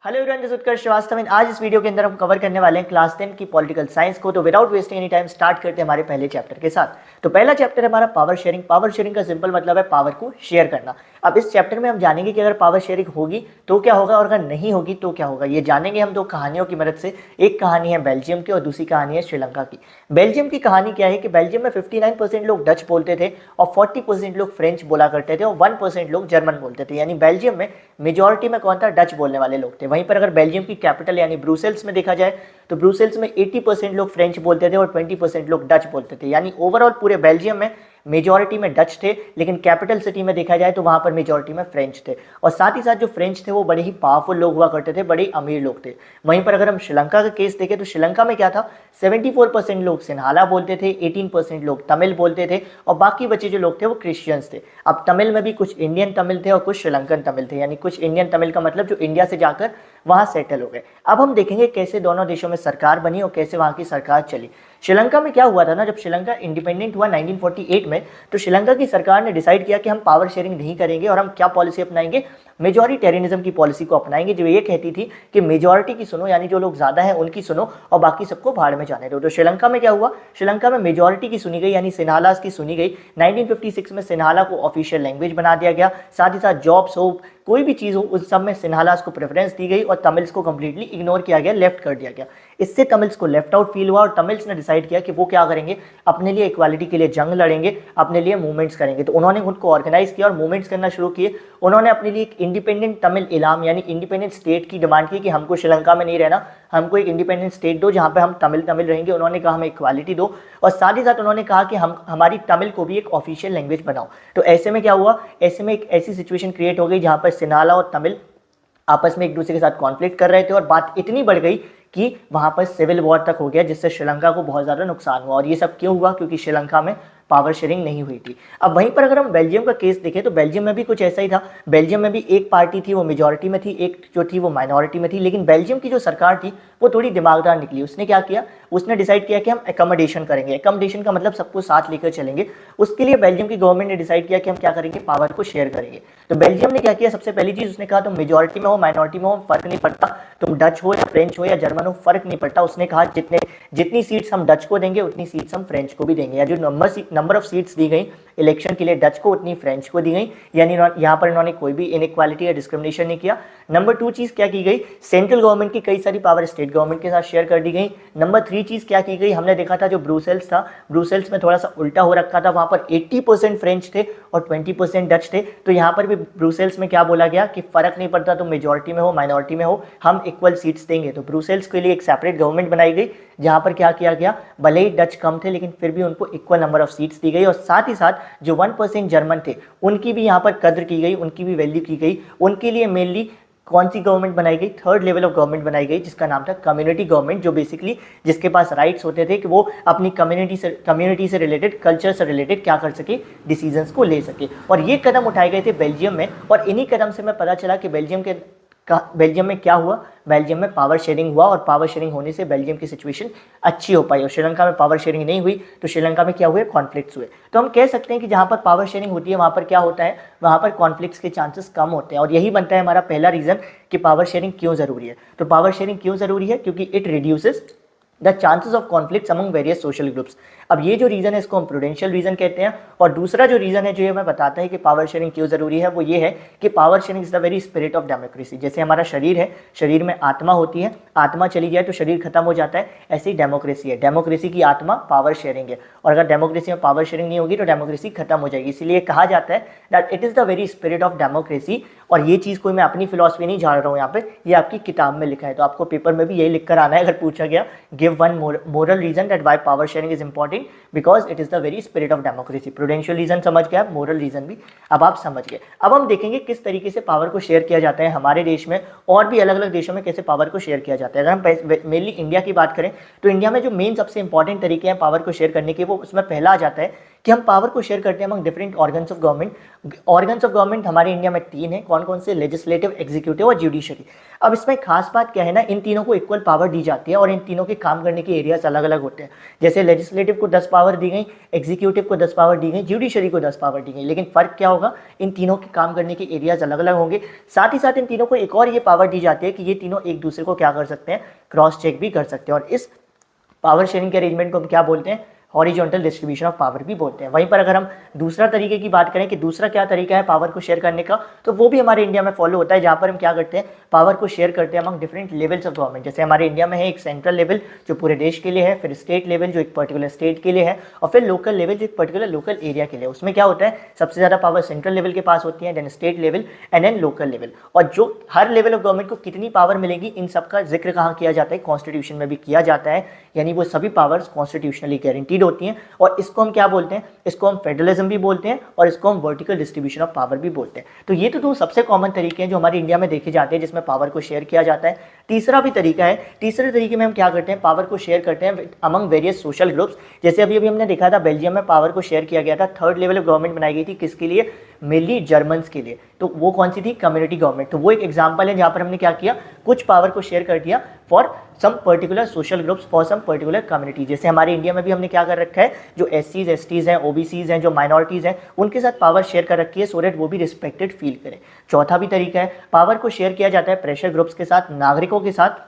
Hello everyone, this is उत्कर्ष श्रीवास्तव। आज इस video के अंदर हम कवर करने वाले हैं क्लास 10 की पॉलिटिकल साइंस को। तो without wasting any time start करते हैं हमारे पहले चैप्टर के साथ। तो पहला चैप्टर है हमारा पावर शेयरिंग। पावर शेयरिंग का सिंपल मतलब है पावर को शेयर करना। अब इस चैप्टर में हम जानेंगे कि अगर पावर शेयरिंग होगी तो क्या होगा और अगर नहीं होगी तो क्या होगा। ये जानेंगे हम दो कहानियों की मदद से। एक कहानी है बेल्जियम की और दूसरी कहानी है श्रीलंका की। बेल्जियम की कहानी क्या है कि बेल्जियम में 59% लोग डच बोलते थे और 40% लोग फ्रेंच बोला करते थे और 1% लोग जर्मन बोलते थे। यानी बेल्जियम में मेजॉरिटी में कौन था? डच बोलने वाले लोग थे। वहीं पर अगर बेल्जियम की कैपिटल यानी ब्रुसेल्स में देखा जाए तो ब्रुसेल्स में 80% लोग फ्रेंच बोलते थे और 20% लोग डच बोलते थे। यानी ओवरऑल पूरे बेल्जियम में मेजॉरिटी में डच थे, लेकिन कैपिटल सिटी में देखा जाए तो वहां पर मेजॉरिटी में फ्रेंच थे। और साथ ही साथ जो फ्रेंच थे वो बड़े ही पावरफुल लोग हुआ करते थे, बड़े अमीर लोग थे। वहीं पर अगर हम श्रीलंका का केस देखें तो श्रीलंका में क्या था? 74% लोग सिन्हाला बोलते थे, 18% लोग तमिल बोलते थे और बाकी बचे जो लोग थे वो क्रिश्चियंस थे। अब तमिल में भी कुछ इंडियन तमिल थे और कुछ श्रीलंकन तमिल थे। यानी कुछ इंडियन तमिल का मतलब जो इंडिया से जाकर वहां सेटल हो गए। अब हम देखेंगे कैसे दोनों देशों में सरकार बनी और कैसे वहां की सरकार चली। श्रीलंका में क्या हुआ था ना, जब श्रीलंका इंडिपेंडेंट हुआ 1948 में, तो श्रीलंका की सरकार ने डिसाइड किया कि हम पावर शेयरिंग नहीं करेंगे और हम क्या पॉलिसी अपनाएंगे? मेजॉरिटेरियनिज्म की पॉलिसी को अपनाएंगे, जो ये कहती थी कि मेजॉरिटी की सुनो, यानी जो लोग ज्यादा हैं उनकी सुनो और बाकी सबको भाड़ में जाने दो। तो श्रीलंका में क्या हुआ? श्रीलंका में मेजॉरिटी की सुनी गई, यानी सिन्हालास की सुनी गई। 1956 में सिन्हाला को ऑफिशियल लैंग्वेज बना दिया गया। साथ ही साथ जॉब्स हो, कोई भी चीज हो, उस सब में सिन्हालास को प्रेफरेंस दी गई और तमिल्स को कंप्लीटली इग्नोर किया गया, लेफ्ट कर दिया गया। इससे तमिल्स को लेफ्ट आउट फील हुआ और तमिल्स ने डिसाइड किया कि वो क्या करेंगे? अपने लिए इक्वालिटी के लिए जंग लड़ेंगे, अपने लिए मूवमेंट्स करेंगे। तो उन्होंने उनको ऑर्गेनाइज किया और मूवमेंट्स करना शुरू किए। उन्होंने अपने लिए एक इंडिपेंडेंट तमिल इलाम यानी इंडिपेंडेंट स्टेट की डिमांड की कि हमको श्रीलंका में नहीं रहना, हमको एक इंडिपेंडेंट स्टेट दो जहां पे हम तमिल तमिल रहेंगे। उन्होंने कहा हमें इक्वालिटी दो और साथ ही साथ उन्होंने कहा कि हम हमारी तमिल को भी एक ऑफिशियल लैंग्वेज बनाओ। तो ऐसे में क्या हुआ? ऐसे में एक ऐसी सिचुएशन क्रिएट हो गई जहां पर सिन्हाला और तमिल आपस में एक दूसरे के साथ कॉन्फ्लिक्ट कर रहे थे और बात इतनी बढ़ गई कि वहां पर सिविल वॉर तक हो गया, जिससे श्रीलंका को बहुत ज्यादा नुकसान हुआ। और ये सब क्यों हुआ? क्योंकि श्रीलंका में पावर शेयरिंग नहीं हुई थी। अब वहीं पर अगर हम बेल्जियम का केस देखें तो बेल्जियम में भी कुछ ऐसा ही था। बेल्जियम में भी एक पार्टी थी वो मेजॉरिटी में थी, एक जो थी वो माइनॉरिटी में थी। लेकिन बेल्जियम की जो सरकार थी वो थोड़ी दिमागदार निकली। उसने क्या किया? उसने डिसाइड किया कि हम एकोमोडेशन करेंगे। एकोमोडेशन का मतलब सबको साथ लेकर चलेंगे। उसके लिए बेल्जियम की गवर्नमेंट ने डिसाइड किया कि हम क्या करेंगे? पावर को शेयर करेंगे। तो बेल्जियम ने क्या किया? सबसे पहली चीज उसने कहा तुम मेजॉरिटी में हो, माइनॉरिटी में हो, फर्क नहीं पड़ता, तुम डच हो या फ्रेंच हो या जर्मन हो, फर्क नहीं पड़ता। उसने कहा जितनी सीट्स हम डच को देंगे उतनी सीट्स हम फ्रेंच को भी देंगे। या जो नंबर ऑफ सीट्स दी गई इलेक्शन के लिए डच को उतनी फ्रेंच को दी गई। यानी यहाँ पर इन्होंने कोई भी इनइक्वालिटी या डिस्क्रिमिनेशन नहीं किया। नंबर 2 चीज क्या की गई? सेंट्रल गवर्नमेंट की कई सारी पावर स्टेट गवर्नमेंट के साथ शेयर कर दी गई। नंबर 3 चीज क्या की गई? हमने देखा था जो ब्रुसेल्स था, ब्रुसेल्स में थोड़ा सा उल्टा हो रखा था। वहां पर 80% फ्रेंच थे और 20% डच थे। तो यहाँ पर भी ब्रुसेल्स में क्या बोला गया कि फर्क नहीं पड़ता तुम मेजॉरिटी में हो माइनॉरिटी में हो, हम इक्वल सीट्स देंगे। तो ब्रुसेल्स के लिए एक सेपरेट गवर्नमेंट बनाई गई जहां पर क्या किया गया? भले ही डच कम थे लेकिन फिर भी उनको इक्वल नंबर ऑफ सीट्स दी गई। और साथ ही साथ जो 1% जर्मन थे उनकी भी यहाँ पर कद्र की गई, उनकी भी वैल्यू की गई। उनके लिए मेनली कौन सी गवर्नमेंट बनाई गई? थर्ड लेवल ऑफ गवर्नमेंट बनाई गई जिसका नाम था कम्युनिटी गवर्नमेंट, जो बेसिकली जिसके पास राइट्स होते थे कि वो अपनी कम्युनिटी से रिलेटेड, कल्चर से रिलेटेड क्या कर सके? डिसीजंस को ले सके। और ये कदम उठाए गए थे बेल्जियम में। और इन्हीं कदम से मैं पता चला कि बेल्जियम में क्या हुआ? बेल्जियम में पावर शेयरिंग हुआ और पावर शेयरिंग होने से बेल्जियम की सिचुएशन अच्छी हो पाई। और श्रीलंका में पावर शेयरिंग नहीं हुई तो श्रीलंका में क्या हुए? कॉन्फ्लिक्ट्स हुए। तो हम कह सकते हैं कि जहां पर पावर शेयरिंग होती है वहां पर क्या होता है? वहां पर कॉन्फ्लिक्ट्स के चांसेस कम होते हैं। और यही बनता है हमारा पहला रीजन कि पावर शेयरिंग क्यों जरूरी है। तो पावर शेयरिंग क्यों जरूरी है? क्योंकि it reduces the chances of conflicts among various social groups. अब ये जो रीजन है इसको हम प्रूडेंशियल रीजन कहते हैं। और दूसरा जो रीजन है जो ये हमें बताता है कि पावर शेयरिंग क्यों जरूरी है वो ये है कि power sharing is the very spirit of democracy. जैसे हमारा शरीर है, शरीर में आत्मा होती है, आत्मा चली जाए तो शरीर खत्म हो जाता है, ऐसे ही डेमोक्रेसी है। डेमोक्रेसी की आत्मा पावर शेयरिंग है। और अगर डेमोक्रेसी में पावर शेयरिंग नहीं होगी तो डेमोक्रेसी खत्म हो जाएगी। इसीलिए कहा जाता है that it is the very spirit of democracy. और ये चीज कोई मैं अपनी फिलॉसफी नहीं झाड़ रहा हूँ यहाँ पे, ये आपकी किताब में लिखा है। तो आपको पेपर में भी यही लिख कर आना है अगर पूछा गया, give one moral reason that why power sharing is important because it is the very spirit of democracy. Prudential reason समझ गए आप, मोरल रीजन भी अब आप समझ गए। अब हम देखेंगे किस तरीके से पावर को शेयर किया जाता है हमारे देश में और भी अलग अलग देशों में कैसे पावर को शेयर किया जाता है। अगर हम मेनली इंडिया की बात करें तो इंडिया में जो मेन सबसे इंपॉर्टेंट तरीके हैं पावर को शेयर करने के, वो उसमें पहला आ जाता है कि हम पावर को शेयर करते हैं among different organs of government. Organs of government हमारे इंडिया में 3 है, कौन कौन से? लेजिस्लेटिव, एग्जीक्यूटिव और जुडिशरी। अब इसमें खास बात क्या है ना, इन तीनों को इक्वल पावर दी जाती है और इन तीनों के काम करने के एरियाज अलग अलग होते हैं। जैसे लेजिस्लेटिव को 10 पावर दी गई, एग्जीक्यूटिव को 10 पावर दी गई, जुडिशरी को 10 पावर दी गई, लेकिन फर्क क्या होगा, इन तीनों के काम करने के एरियाज अलग अलग होंगे। साथ ही साथ इन तीनों को एक और ये पावर दी जाती है कि ये तीनों एक दूसरे को क्या कर सकते हैं, क्रॉस चेक भी कर सकते हैं। और इस पावर शेयरिंग के अरेंजमेंट को हम क्या बोलते हैं, हॉरिजॉन्टल डिस्ट्रीब्यूशन ऑफ पावर भी बोलते हैं। वहीं पर अगर हम दूसरा तरीके की बात करें कि दूसरा क्या तरीका है पावर को शेयर करने का, तो वो भी हमारे इंडिया में फॉलो होता है, जहाँ पर हम क्या करते हैं, पावर को शेयर करते हैं among different levels of government. जैसे हमारे इंडिया में है एक सेंट्रल लेवल जो पूरे देश के लिए है, फिर स्टेट लेवल जो एक पर्टिकुलर स्टेट के लिए है, और फिर लोकल लेवल जो एक पर्टिकुलर लोकल एरिया के लिए। उसमें क्या होता है, सबसे ज़्यादा पावर सेंट्रल लेवल के पास होती है, then state level and then local level. और जो हर लेवल ऑफ गवर्नमेंट को कितनी पावर मिलेगी, इन सब का जिक्र कहाँ किया जाता है, कॉन्स्टिट्यूशन में भी किया जाता है। यानी वो सभी पावर्स कॉन्स्टिट्यूशनली गारंटीड होती हैं। और इसको हम क्या बोलते हैं, इसको हम फेडरलिज्म भी बोलते हैं और इसको हम वर्टिकल डिस्ट्रीब्यूशन ऑफ पावर भी बोलते हैं। तो ये तो दो सबसे कॉमन तरीके हैं जो हमारे इंडिया में देखे जाते हैं जिसमें पावर को शेयर किया जाता है। तीसरा भी तरीका है, तीसरे तरीके में हम क्या करते हैं, पावर को शेयर करते हैं अमंग वेरियस सोशल ग्रुप्स। जैसे अभी हमने देखा था बेल्जियम में पावर को शेयर किया गया था, थर्ड लेवल ऑफ गवर्नमेंट बनाई गई थी, किसके लिए, मेनली जर्मन्स के लिए। तो वो कौन सी थी, कम्युनिटी गवर्नमेंट। तो वो एक एग्जांपल है जहां पर हमने क्या किया, कुछ पावर को शेयर कर दिया for some particular social groups, for some particular community. जैसे हमारे इंडिया में भी हमने क्या कर रखा है, जो एससीज एसटीज हैं, ओबीसीज हैं, जो माइनॉरिटीज हैं, उनके साथ पावर शेयर कर रखी है सो दैट वो भी रिस्पेक्टेड फील करें। चौथा भी तरीका है, पावर को शेयर किया जाता है प्रेशर ग्रुप्स के साथ, नागरिकों के साथ,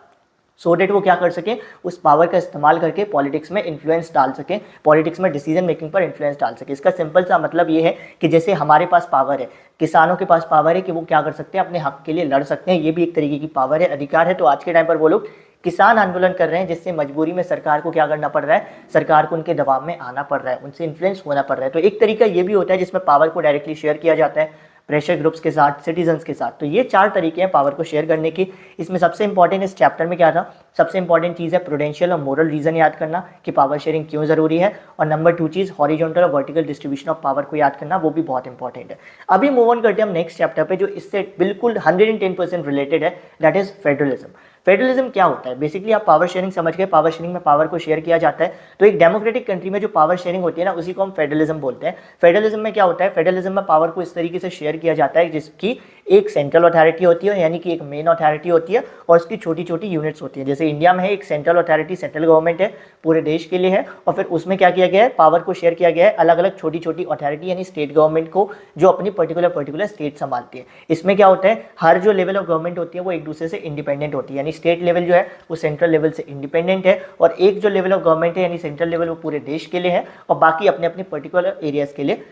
सो डेट वो क्या कर सकें, उस पावर का इस्तेमाल करके पॉलिटिक्स में इन्फ्लुएंस डाल सकें, पॉलिटिक्स में डिसीजन मेकिंग पर इन्फ्लुएंस डाल सकें। इसका सिंपल सा मतलब ये है कि जैसे हमारे पास पावर है, किसानों के पास पावर है कि वो क्या कर सकते हैं, अपने हक के लिए लड़ सकते हैं, ये भी एक तरीके की पावर है, अधिकार है। तो आज के टाइम पर वो लोग किसान आंदोलन कर रहे हैं जिससे मजबूरी में सरकार को क्या करना पड़ रहा है, सरकार को उनके दबाव में आना पड़ रहा है, उनसे इन्फ्लुएंस होना पड़ रहा है। तो एक तरीका ये भी होता है जिसमें पावर को डायरेक्टली शेयर किया जाता है प्रेशर ग्रुप्स के साथ, सिटीजन्स के साथ। तो ये 4 तरीके हैं पावर को शेयर करने की। इसमें सबसे इंपॉर्टेंट इस चैप्टर में क्या था, सबसे इंपॉर्टेंट चीज़ है प्रूडेंशियल और मोरल रीजन याद करना कि पावर शेयरिंग क्यों जरूरी है, और नंबर 2 चीज़ हॉरिजॉन्टल और वर्टिकल डिस्ट्रीब्यूशन ऑफ पावर को याद करना, वो भी बहुत इंपॉर्टेंट है। अभी मूव ऑन करते हैं हम नेक्स्ट चैप्टर पे जो इससे बिल्कुल 110% रिलेटेड है, दैट इज फेडरलिज्म। फेडरलिज्म क्या होता है, बेसिकली आप पावर शेयरिंग समझ गए, पावर शेयरिंग में पावर को शेयर किया जाता है। तो एक डेमोक्रेटिक कंट्री में जो पावर शेयरिंग होती है ना, उसी को हम फेडरलिज्म बोलते हैं। फेडरलिज्म में क्या होता है, फेडरलिज्म में पावर को इस तरीके से शेयर किया जाता है जिसकी एक सेंट्रल अथॉरिटी होती है, यानी कि एक मेन अथॉरिटी होती है और उसकी छोटी छोटी यूनिट्स होती है। जैसे इंडिया में है एक सेंट्रल अथॉरिटी, सेंट्रल गवर्नमेंट है, पूरे देश के लिए है, और फिर उसमें क्या किया गया है, पावर को शेयर किया गया है अलग अलग छोटी छोटी अथॉरिटी यानी स्टेट गवर्नमेंट को, जो अपनी पर्टिकुलर स्टेट संभालती है। इसमें क्या होता है, हर जो लेवल ऑफ गवर्नमेंट होती है वो एक दूसरे से इंडिपेंडेंट होती है, यानी स्टेट लेवल जो है वो सेंट्रल लेवल से इंडिपेंडेंट है, और एक जो लेवल ऑफ गवर्नमेंट है यानी सेंट्रल लेवल वो पूरे देश के लिए है, और बाकी अपने अपने पर्टिकुलर एरियाज के लिए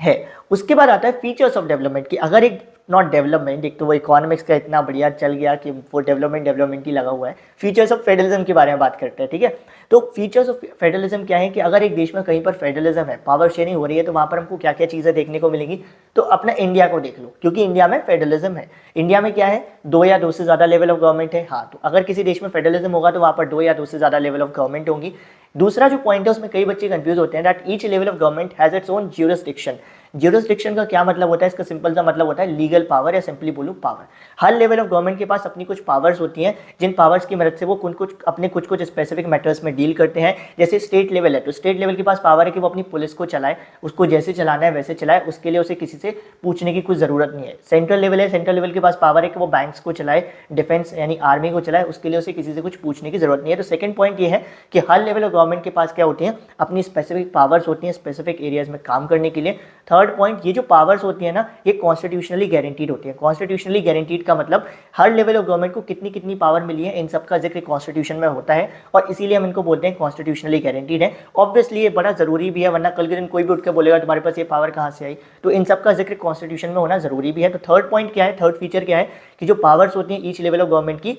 है। उसके बाद आता है फीचर्स ऑफ डेवलपमेंट की अगर एक नॉट डेवलपमेंट, एक तो वो इकोनॉमिक्स का इतना बढ़िया चल गया कि वो डेवलपमेंट ही लगा हुआ है। फीचर्स ऑफ फेडरलिज्म के बारे में बात करते हैं, ठीक है। तो फीचर्स ऑफ फेडरलिज्म क्या है कि अगर एक देश में कहीं पर फेडरलिज्म है, पावर शेयरिंग हो रही है, तो वहाँ पर हमको क्या क्या चीज़ें देखने को मिलेंगी। तो अपना इंडिया को देख लो, क्योंकि इंडिया में फेडरलिज्म है। इंडिया में क्या है, 2 या 2 से ज़्यादा लेवल ऑफ गवर्नमेंट है। हाँ, तो अगर किसी देश में फेडरलिज्म होगा तो वहाँ पर 2 या 2 से ज़्यादा लेवल ऑफ गवर्नमेंट होंगी। दूसरा जो पॉइंट है उसमें कई बच्चे कंफ्यूज होते हैं that each level of government has its own jurisdiction. Jurisdiction का क्या मतलब होता है, इसका सिंपल सा मतलब होता है लीगल पावर, या सिंपली बोलूं power. Her level of government के पास अपनी कुछ पावर्स होती हैं, जिन पावर्स की मदद से वो कुछ स्पेसिफिक मैटर्स में डील करते हैं। जैसे स्टेट लेवल है, तो स्टेट लेवल के पास पावर है कि वो अपनी पुलिस को चलाए, उसको जैसे चलाना है वैसे चलाए, उसके लिए उसे किसी से पूछने की कुछ जरूरत नहीं है। सेंट्रल लेवल है, सेंट्रल लेवल के पास पावर है कि वो बैंक्स को चलाए, डिफेंस यानी आर्मी को चलाए, उसके लिए उसे किसी से कुछ पूछने की जरूरत नहीं है। तो सेकंड पॉइंट ये है कि हर लेवल ऑफ गवर्नमेंट के पास क्या होती है, अपनी स्पेसिफिक पावर्स होती हैं स्पेसिफिक एरियाज में काम करने के लिए। थर्ड पॉइंट, ये जो पावर्स होती है ना, ये कॉन्स्टिट्यूशनली गारंटीड होती है। कॉन्स्टिट्यूशनली गारंटीड का मतलब हर लेवल ऑफ गवर्नमेंट को कितनी कितनी पावर मिली है, इन सब का जिक्र कॉन्स्टिट्यूशन में होता है, और इसीलिए हम इनको बोलते हैं कॉन्स्टिट्यूशनली गारंटीड है। ऑब्वियसली ये बड़ा जरूरी भी है, वरना कल के दिन कोई भी उठ के बोलेगा तुम्हारे पास ये पावर कहाँ से आई। तो इन सब का जिक्र कॉन्स्टिट्यूशन में होना जरूरी भी है। तो थर्ड पॉइंट क्या है, थर्ड फीचर क्या है कि जो पावर्स होती हैं ईच लेवल ऑफ गवर्नमेंट की,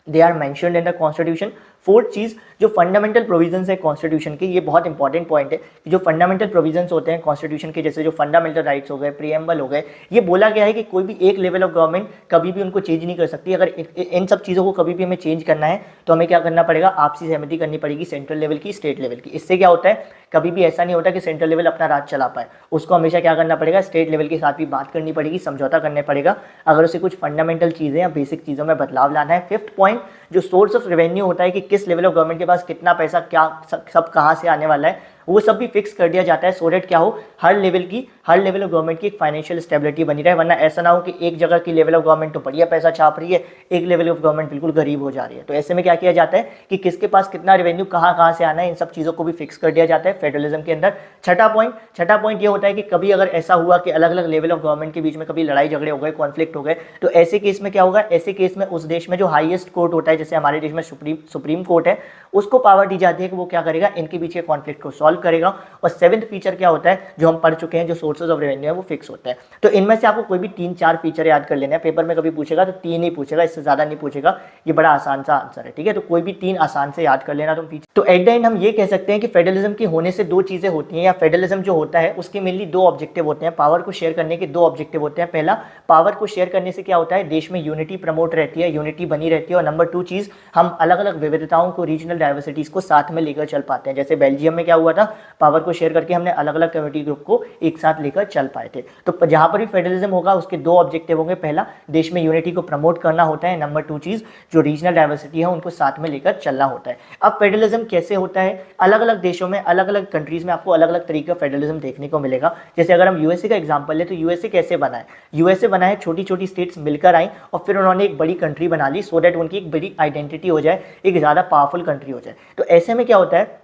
they are mentioned in the constitution. Fourth चीज, जो फंडामेंटल प्रोविजंस है कॉन्स्टिट्यूशन के, ये बहुत इंपॉर्टेंट पॉइंट है कि जो फंडामेंटल प्रोविजंस होते हैं कॉन्स्टिट्यूशन के, जैसे जो फंडामेंटल राइट्स हो गए, प्रीएम्बल हो गए, ये बोला गया है कि कोई भी एक लेवल ऑफ गवर्नमेंट कभी भी उनको चेंज नहीं कर सकती। अगर इन सब चीज़ों को कभी भी हमें चेंज करना है तो हमें क्या करना पड़ेगा, आपसी सहमति करनी पड़ेगी सेंट्रल लेवल की, स्टेट लेवल की। इससे क्या होता है, कभी भी ऐसा नहीं होता कि सेंट्रल लेवल अपना राज चला पाए, उसको हमेशा क्या करना पड़ेगा, स्टेट लेवल के साथ भी बात करनी पड़ेगी, समझौता करना पड़ेगा, अगर उसे कुछ फंडामेंटल चीज़ें या बेसिक चीज़ों में बदलाव लाना है। फिफ्थ पॉइंट, जो सोर्स ऑफ रेवेन्यू होता है कि किस लेवल ऑफ गवर्नमेंट के पास कितना पैसा क्या सब कहाँ से आने वाला है, वो सब भी फिक्स कर दिया जाता है सो दैट क्या हो, हर लेवल ऑफ गवर्नमेंट की एक फाइनेंशियल स्टेबिलिटी बनी रहे। वरना ऐसा ना हो कि एक जगह की लेवल ऑफ गवर्नमेंट तो बढ़िया पैसा छाप रही है, एक लेवल ऑफ गवर्नमेंट बिल्कुल गरीब हो जा रही है। तो ऐसे में क्या किया जाता है कि किसके पास कितना रेवेन्यू कहाँ से आना है, इन सब चीज़ों को भी फिक्स कर दिया जाता है फेडरलिज्म के अंदर। छठा पॉइंट ये होता है कि कभी अगर ऐसा हुआ कि अलग अलग लेवल ऑफ गवर्नमेंट के बीच में कभी लड़ाई झगड़े हो गए, कॉन्फ्लिक्ट हो गए, तो ऐसे केस में क्या होगा, ऐसे केस में उस देश में जो हाईएस्ट कोर्ट होता है, जैसे हमारे देश में सुप्रीम कोर्ट है, उसको पावर दी जाती है कि वो क्या करेगा, इनके बीच के कॉन्फ्लिक्ट को सॉल्व करेगा। और सेवेंथ फीचर क्या होता है जो हम पढ़ चुके हैं, जो सोर्सेज ऑफ रेवेन्यू है वो फिक्स होता है। तो इनमें से आपको कोई भी 3-4 फीचर याद कर लेना है। पेपर में कभी पूछेगा तो 3 ही पूछेगा, इससे ज्यादा नहीं पूछेगा। ये बड़ा आसान सा आंसर है, ठीक है। तो कोई भी 3 आसान से याद कर लेना तुम फीचर। तो एट द एंड हम ये कह सकते हैं कि फेडरलिज्म के होने से 2 चीजें होती हैं, या फेडरलिज्म जो होता है उसके मेनली 2 ऑब्जेक्टिव होते हैं। पावर को शेयर करने के 2 ऑब्जेक्टिव होते हैं। पहला, पावर को शेयर करने से क्या होता है, देश में यूनिटी प्रमोट रहती है, यूनिटी बनी रहती है। और नंबर 2 चीज, हम अलग अलग विविधताओं को, रीजनल डाइवर्सिटीज को साथ में लेकर चल पाते हैं। जैसे बेल्जियम में क्या हुआ था, पावर को शेयर करके हमने अलग अलग कम्युनिटी ग्रुप को एक साथ लेकर चल पाए थे। तो जहां पर भी फेडरलिज्म होगा उसके 2 ऑब्जेक्टिव होंगे। पहला, देश में यूनिटी को प्रमोट करना होता है। नंबर 2 चीज, जो रीजनल डाइवर्सिटी है उनको साथ में लेकर चलना होता है। अब फेडरलिज्म कैसे होता है, अलग अलग देशों में, अलग अलग कंट्रीज में आपको अलग अलग तरीके का फेडरलिज्म देखने को मिलेगा। जैसे अगर हम यूएसए का एग्जांपल ले, तो यूएसए कैसे बना है, यूएसए बना है छोटी छोटी स्टेट्स मिलकर आई और फिर उन्होंने एक बड़ी कंट्री बना ली, सो दैट उनकी एक बड़ी आइडेंटिटी हो जाए, एक ज़्यादा पावरफुल कंट्री हो जाए। तो ऐसे में क्या होता है,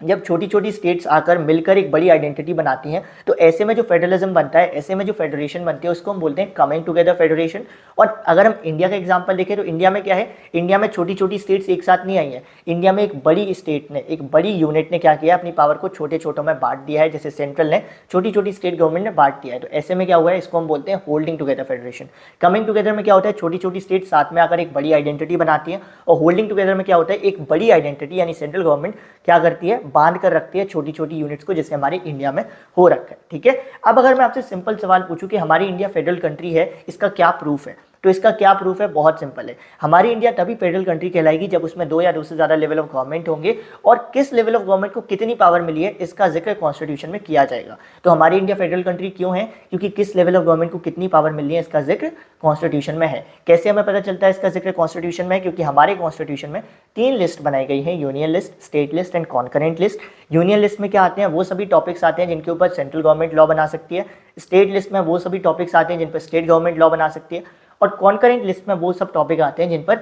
जब छोटी छोटी स्टेट्स आकर मिलकर एक बड़ी आइडेंटिटी बनाती हैं, तो ऐसे में जो फेडरलिज्म बनता है, ऐसे में जो फेडरेशन बनती है, उसको हम बोलते हैं कमिंग टुगेदर फेडरेशन। और अगर हम इंडिया का एग्जांपल देखें, तो इंडिया में क्या है, इंडिया में छोटी छोटी स्टेट्स एक साथ नहीं आई हैं। इंडिया में एक बड़ी स्टेट ने, एक बड़ी यूनिट ने क्या किया, अपनी पावर को छोटे छोटों में बांट दिया है। जैसे सेंट्रल ने छोटी छोटी स्टेट गवर्नमेंट ने बांट दिया है। तो ऐसे में क्या हुआ है, इसको हम बोलते हैं holding together federation. Coming together में क्या होता है, छोटी छोटी स्टेट साथ में आकर एक बड़ी आइडेंटिटी बनाती है। और होल्डिंग टुगेदर में क्या होता है, एक बड़ी आइडेंटिटी यानी सेंट्रल गवर्नमेंट क्या करती है, बांध कर रखती है छोटी छोटी यूनिट्स को, जैसे हमारे इंडिया में हो रखा है, ठीक है। अब अगर मैं आपसे सिंपल सवाल पूछूं कि हमारी इंडिया फेडरल कंट्री है, इसका क्या प्रूफ है, तो इसका क्या प्रूफ है, बहुत सिंपल है। हमारी इंडिया तभी फेडरल कंट्री कहलाएगी जब उसमें 2 या 2 से ज्यादा लेवल ऑफ गवर्नमेंट होंगे, और किस लेवल ऑफ गवर्नमेंट को कितनी पावर मिली है इसका जिक्र कॉन्स्टिट्यूशन में किया जाएगा। तो हमारी इंडिया फेडरल कंट्री क्यों है, क्योंकि किस लेवल ऑफ गवर्नमेंट को कितनी पावर मिली है इसका जिक्र कॉन्स्टिट्यूशन में है। कैसे हमें पता चलता है इसका जिक्र कॉन्स्टिट्यूशन में, क्योंकि हमारे कॉन्स्टिट्यूशन में 3 लिस्ट बनाई गई है, union list, state list and concurrent list. Union list में क्या आते हैं, वो सभी टॉपिक्स आते हैं जिनके ऊपर सेंट्रल गवर्नमेंट लॉ बना सकती है। स्टेट लिस्ट में वो सभी टॉपिक्स आते हैं जिन पर स्टेट गवर्नमेंट लॉ बना सकती है। और कॉन्करेंट लिस्ट में वो सब टॉपिक आते हैं जिन पर